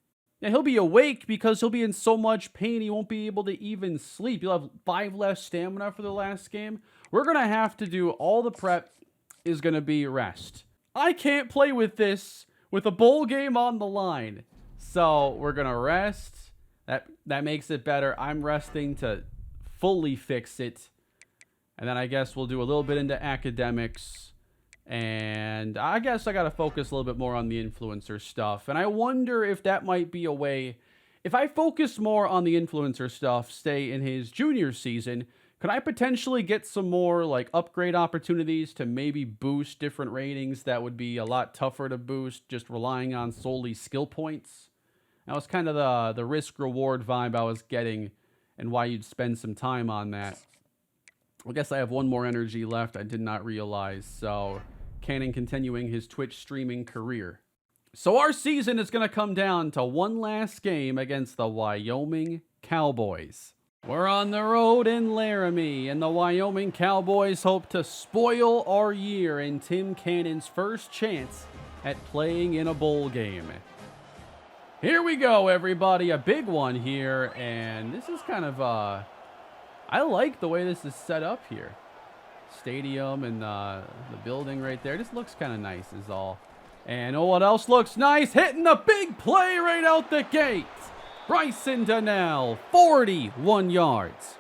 Now, he'll be awake because he'll be in so much pain he won't be able to even sleep. He'll have 5 less stamina for the last game. We're going to have to do all the prep is going to be rest. I can't play with this with a bowl game on the line. So we're going to rest. That makes it better. I'm resting to fully fix it. And then I guess we'll do a little bit into academics. And I guess I got to focus a little bit more on the influencer stuff. And I wonder if that might be a way, if I focus more on the influencer stuff, stay in his junior season, could I potentially get some more like upgrade opportunities to maybe boost different ratings that would be a lot tougher to boost just relying on solely skill points? That was kind of the risk-reward vibe I was getting and why you'd spend some time on that. I guess I have one more energy left I did not realize, so... Cannon continuing his Twitch streaming career. So our season is going to come down to one last game against the Wyoming Cowboys. We're on the road in Laramie, and the Wyoming Cowboys hope to spoil our year in Tim Cannon's first chance at playing in a bowl game. Here we go, everybody. A big one here, and this is kind of, I like the way this is set up here. Stadium and the building right there. Just looks kind of nice is all. And oh, what else looks nice? Hitting the big play right out the gate. Bryson Donnell, 41 yards.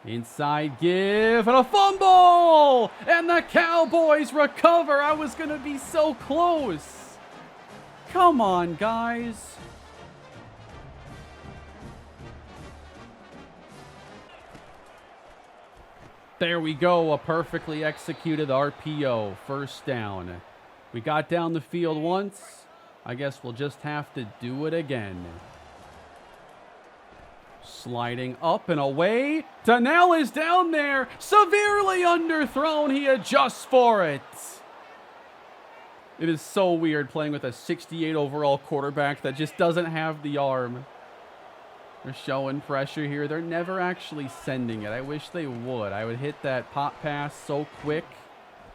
Inside give and a fumble! And the Cowboys recover. I was going to be so close. Come on, guys. There we go, a perfectly executed RPO, first down. We got down the field once. I guess we'll just have to do it again. Sliding up and away. Donnell is down there, severely underthrown. He adjusts for it. It is so weird playing with a 68 overall quarterback that just doesn't have the arm. They're showing pressure here. They're never actually sending it. I wish they would. I would hit that pop pass so quick.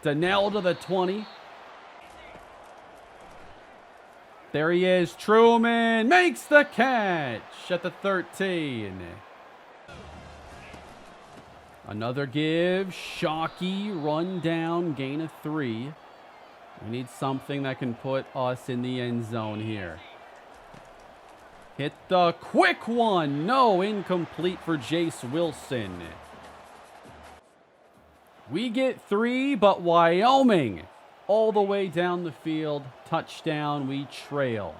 Donnell to the 20. There he is. Truman makes the catch at the 13. Another give. Shockey, run down, gain of 3. We need something that can put us in the end zone here. Hit the quick one. No, incomplete for Jace Wilson. We get 3, but Wyoming all the way down the field. Touchdown, we trail.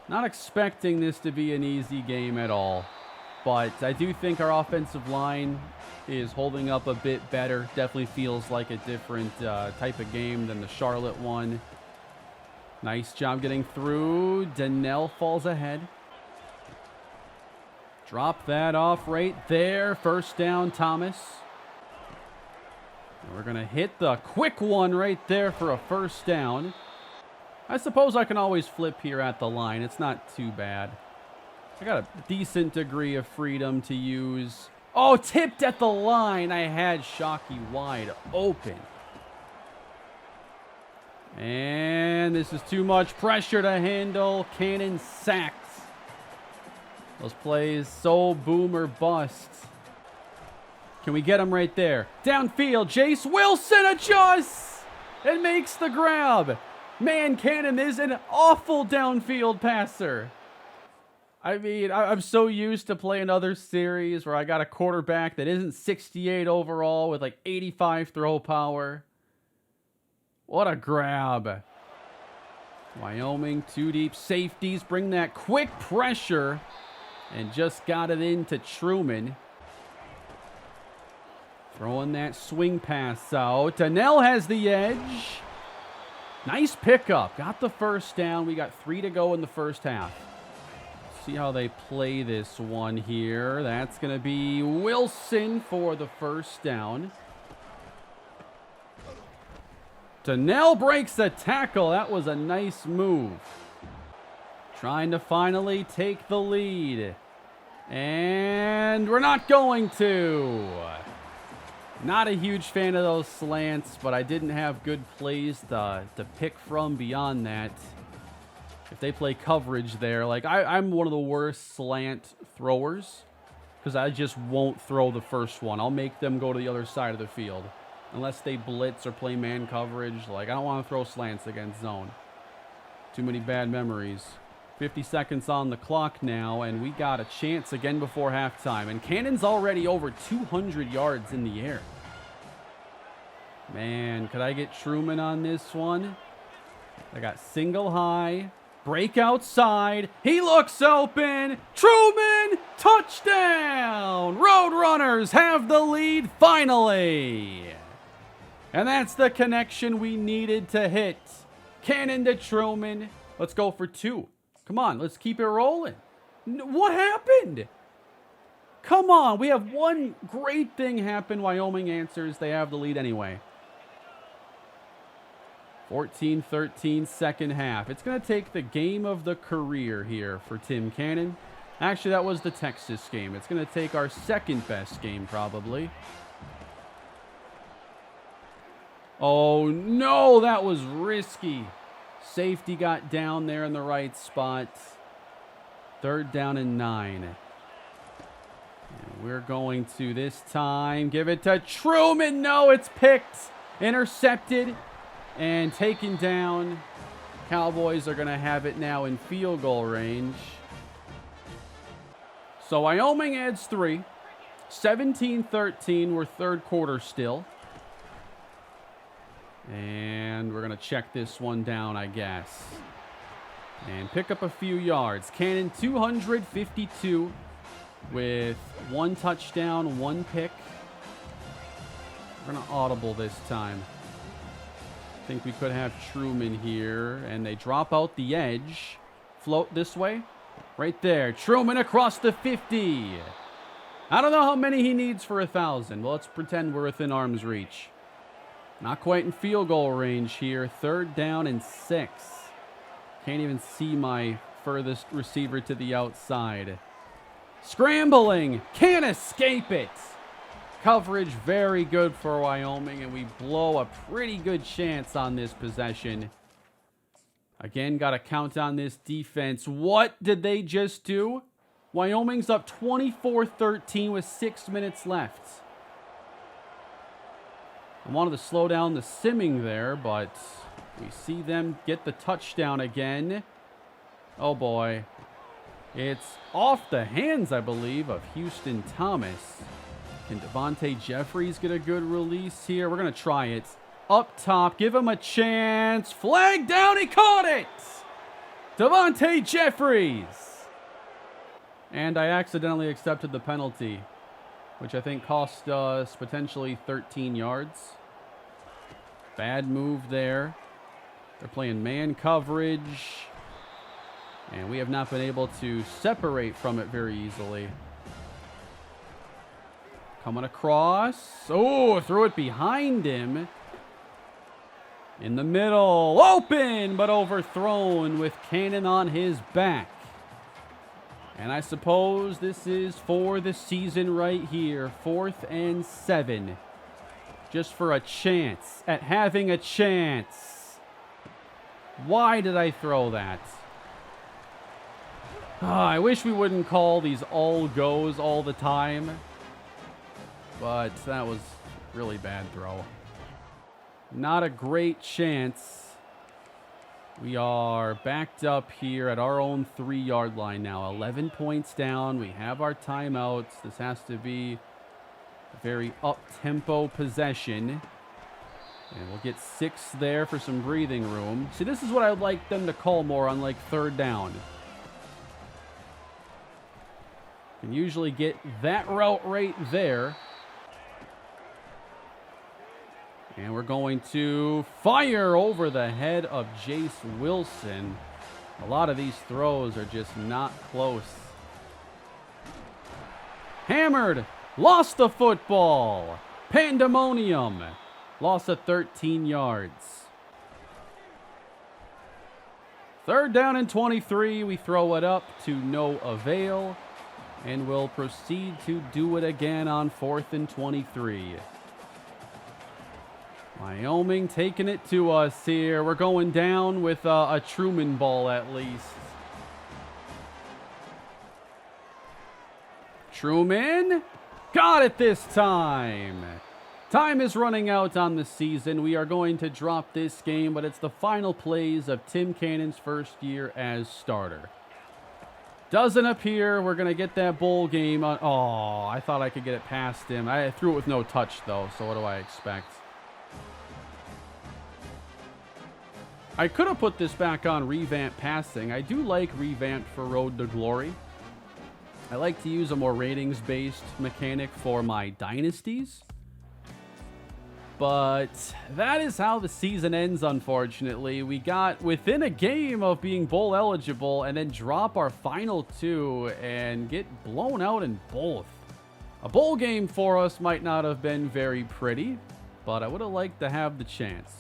Not expecting this to be an easy game at all, but I do think our offensive line is holding up a bit better. Definitely feels like a different type of game than the Charlotte one. Nice job getting through. Donnell falls ahead. Drop that off right there. First down, Thomas. And we're going to hit the quick one right there for a first down. I suppose I can always flip here at the line. It's not too bad. I got a decent degree of freedom to use. Oh, tipped at the line. I had Shockey wide open. And this is too much pressure to handle. Cannon sacked. Those plays so boom or bust. Can we get him right there? Downfield, Jace Wilson adjusts and makes the grab. Man, Cannon is an awful downfield passer. I mean, I'm so used to playing other series where I got a quarterback that isn't 68 overall with like 85 throw power. What a grab. Wyoming, 2 deep safeties. Bring that quick pressure. And just got it into Truman. Throwing that swing pass out. Donnell has the edge. Nice pickup. Got the first down. We got 3 to go in the first half. See how they play this one here. That's going to be Wilson for the first down. Donnell breaks the tackle. That was a nice move. Trying to finally take the lead. And we're not going to. Not a huge fan of those slants, but I didn't have good plays to pick from beyond that. If they play coverage there, like I'm one of the worst slant throwers because I just won't throw the first one. I'll make them go to the other side of the field. Unless they blitz or play man coverage. Like, I don't want to throw slants against zone. Too many bad memories. 50 seconds on the clock now, and we got a chance again before halftime. And Cannon's already over 200 yards in the air. Man, could I get Truman on this one? I got single high. Break outside. He looks open. Truman, touchdown! Roadrunners have the lead finally. And that's the connection we needed to hit. Cannon to Truman. Let's go for 2. Come on, let's keep it rolling. What happened? Come on, we have one great thing happen. Wyoming answers. They have the lead anyway. 14-13 second half. It's going to take the game of the career here for Tim Cannon. Actually, that was the Texas game. It's going to take our second best game probably. Oh, no, that was risky. Safety got down there in the right spot. 3rd down and 9. And we're going to this time give it to Truman. No, it's picked, intercepted, and taken down. Cowboys are going to have it now in field goal range. So Wyoming adds 3. 17-13. We're third quarter still. And we're going to check this one down, I guess. And pick up a few yards. Cannon 252 with 1 touchdown, 1 pick. We're going to audible this time. I think we could have Truman here. And they drop out the edge. Float this way. Right there. Truman across the 50. I don't know how many he needs for 1,000. Well, let's pretend we're within arm's reach. Not quite in field goal range here. 3rd down and 6. Can't even see my furthest receiver to the outside. Scrambling. Can't escape it. Coverage very good for Wyoming, and we blow a pretty good chance on this possession. Again, got to count on this defense. What did they just do? Wyoming's up 24-13 with 6 minutes left. I wanted to slow down the simming there, but we see them get the touchdown again. Oh, boy. It's off the hands, I believe, of Houston Thomas. Can Devontae Jeffries get a good release here? We're going to try it. Up top, give him a chance. Flag down, he caught it! Devontae Jeffries! And I accidentally accepted the penalty, which I think cost us potentially 13 yards. Bad move there. They're playing man coverage. And we have not been able to separate from it very easily. Coming across. Oh, threw it behind him. In the middle. Open, but overthrown with Cannon on his back. And I suppose this is for the season right here. 4th and 7. Just for a chance at having a chance. Why did I throw that? Oh, I wish we wouldn't call these all goes all the time. But that was really bad throw. Not a great chance. We are backed up here at our own 3-yard line now. 11 points down. We have our timeouts. This has to be a very up-tempo possession. And we'll get 6 there for some breathing room. See, this is what I would like them to call more on, like, 3rd down. Can usually get that route right there. And we're going to fire over the head of Jace Wilson. A lot of these throws are just not close. Hammered. Lost the football. Pandemonium. Loss of 13 yards. 3rd down and 23. We throw it up to no avail. And we'll proceed to do it again on 4th and 23. Wyoming taking it to us here. We're going down with a Truman ball at least. Truman got it this time. Time is running out on the season. We are going to drop this game, but it's the final plays of Tim Cannon's first year as starter. Doesn't appear we're going to get that bowl game. Oh, I thought I could get it past him. I threw it with no touch, though, so what do I expect? I could have put this back on revamp passing. I do like revamp for Road to Glory. I like to use a more ratings-based mechanic for my dynasties. But that is how the season ends, unfortunately. We got within a game of being bowl eligible and then drop our final 2 and get blown out in both. A bowl game for us might not have been very pretty, but I would have liked to have the chance.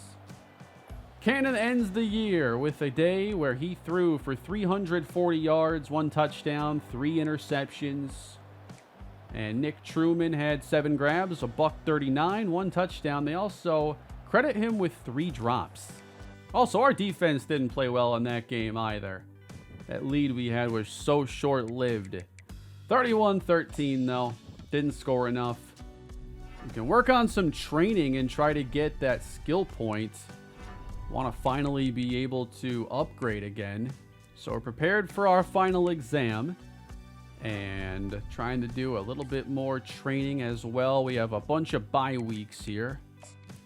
Cannon ends the year with a day where he threw for 340 yards, 1 touchdown, 3 interceptions. And Nick Truman had 7 grabs, $139, 1 touchdown. They also credit him with 3 drops. Also, our defense didn't play well in that game either. That lead we had was so short-lived. 31-13 though. Didn't score enough. We can work on some training and try to get that skill point. Want to finally be able to upgrade again. So we're prepared for our final exam. And trying to do a little bit more training as well. We have a bunch of bye weeks here.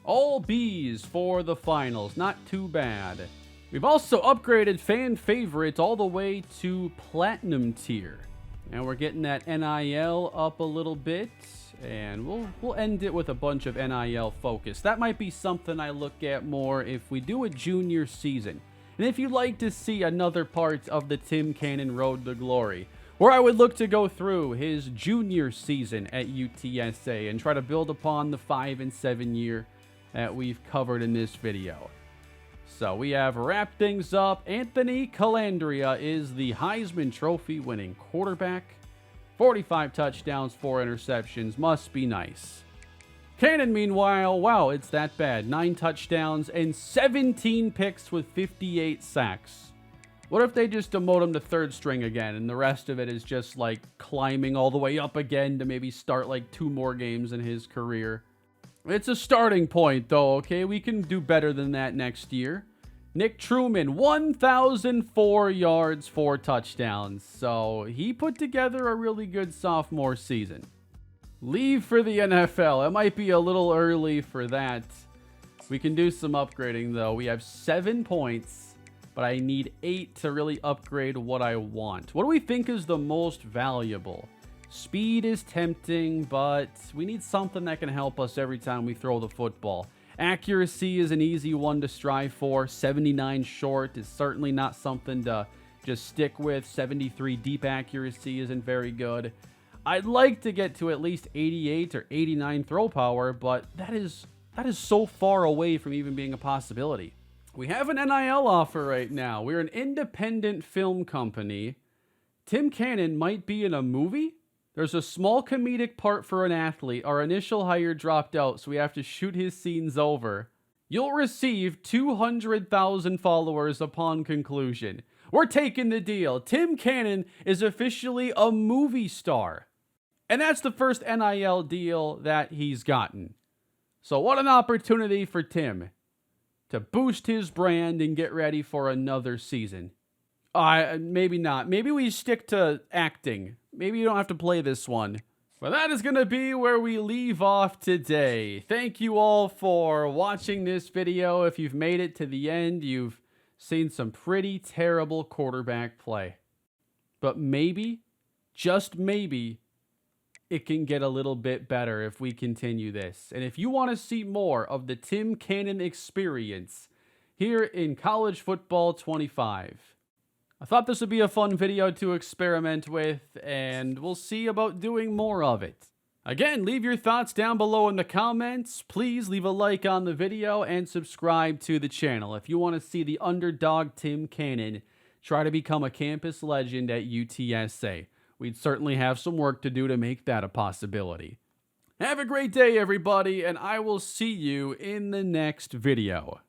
All B's for the finals. Not too bad. We've also upgraded fan favorite all the way to platinum tier. And we're getting that NIL up a little bit. And we'll end it with a bunch of NIL focus. That might be something I look at more if we do a junior season. And if you'd like to see another part of the Tim Cannon Road to Glory, where I would look to go through his junior season at UTSA and try to build upon the 5 and 7 year that we've covered in this video. So we have wrapped things up. Anthony Calandria is the Heisman Trophy winning quarterback. 45 touchdowns, 4 interceptions. Must be nice. Cannon, meanwhile, wow, it's that bad. 9 touchdowns and 17 picks with 58 sacks. What if they just demote him to 3rd string again and the rest of it is just like climbing all the way up again to maybe start like 2 more games in his career? It's a starting point though, okay? We can do better than that next year. Nick Truman, 1,004 yards, 4 touchdowns. So he put together a really good sophomore season. Leave for the NFL. It might be a little early for that. We can do some upgrading though. We have 7 points, but I need 8 to really upgrade what I want. What do we think is the most valuable? Speed is tempting, but we need something that can help us every time we throw the football. Accuracy is an easy one to strive for. 79 short is certainly not something to just stick with. 73 deep accuracy isn't very good. I'd like to get to at least 88 or 89 throw power, but that is so far away from even being a possibility. We have an NIL offer right now. We're an independent film company. Tim Cannon might be in a movie? There's a small comedic part for an athlete. Our initial hire dropped out, so we have to shoot his scenes over. You'll receive 200,000 followers upon conclusion. We're taking the deal. Tim Cannon is officially a movie star. And that's the first NIL deal that he's gotten. So what an opportunity for Tim to boost his brand and get ready for another season. Maybe not. Maybe we stick to acting. Maybe you don't have to play this one. But that is going to be where we leave off today. Thank you all for watching this video. If you've made it to the end, you've seen some pretty terrible quarterback play. But maybe, just maybe, it can get a little bit better if we continue this. And if you want to see more of the Tim Cannon experience here in College Football 25, I thought this would be a fun video to experiment with, and we'll see about doing more of it. Again, leave your thoughts down below in the comments. Please leave a like on the video and subscribe to the channel if you want to see the underdog Tim Cannon try to become a campus legend at UTSA. We'd certainly have some work to do to make that a possibility. Have a great day, everybody, and I will see you in the next video.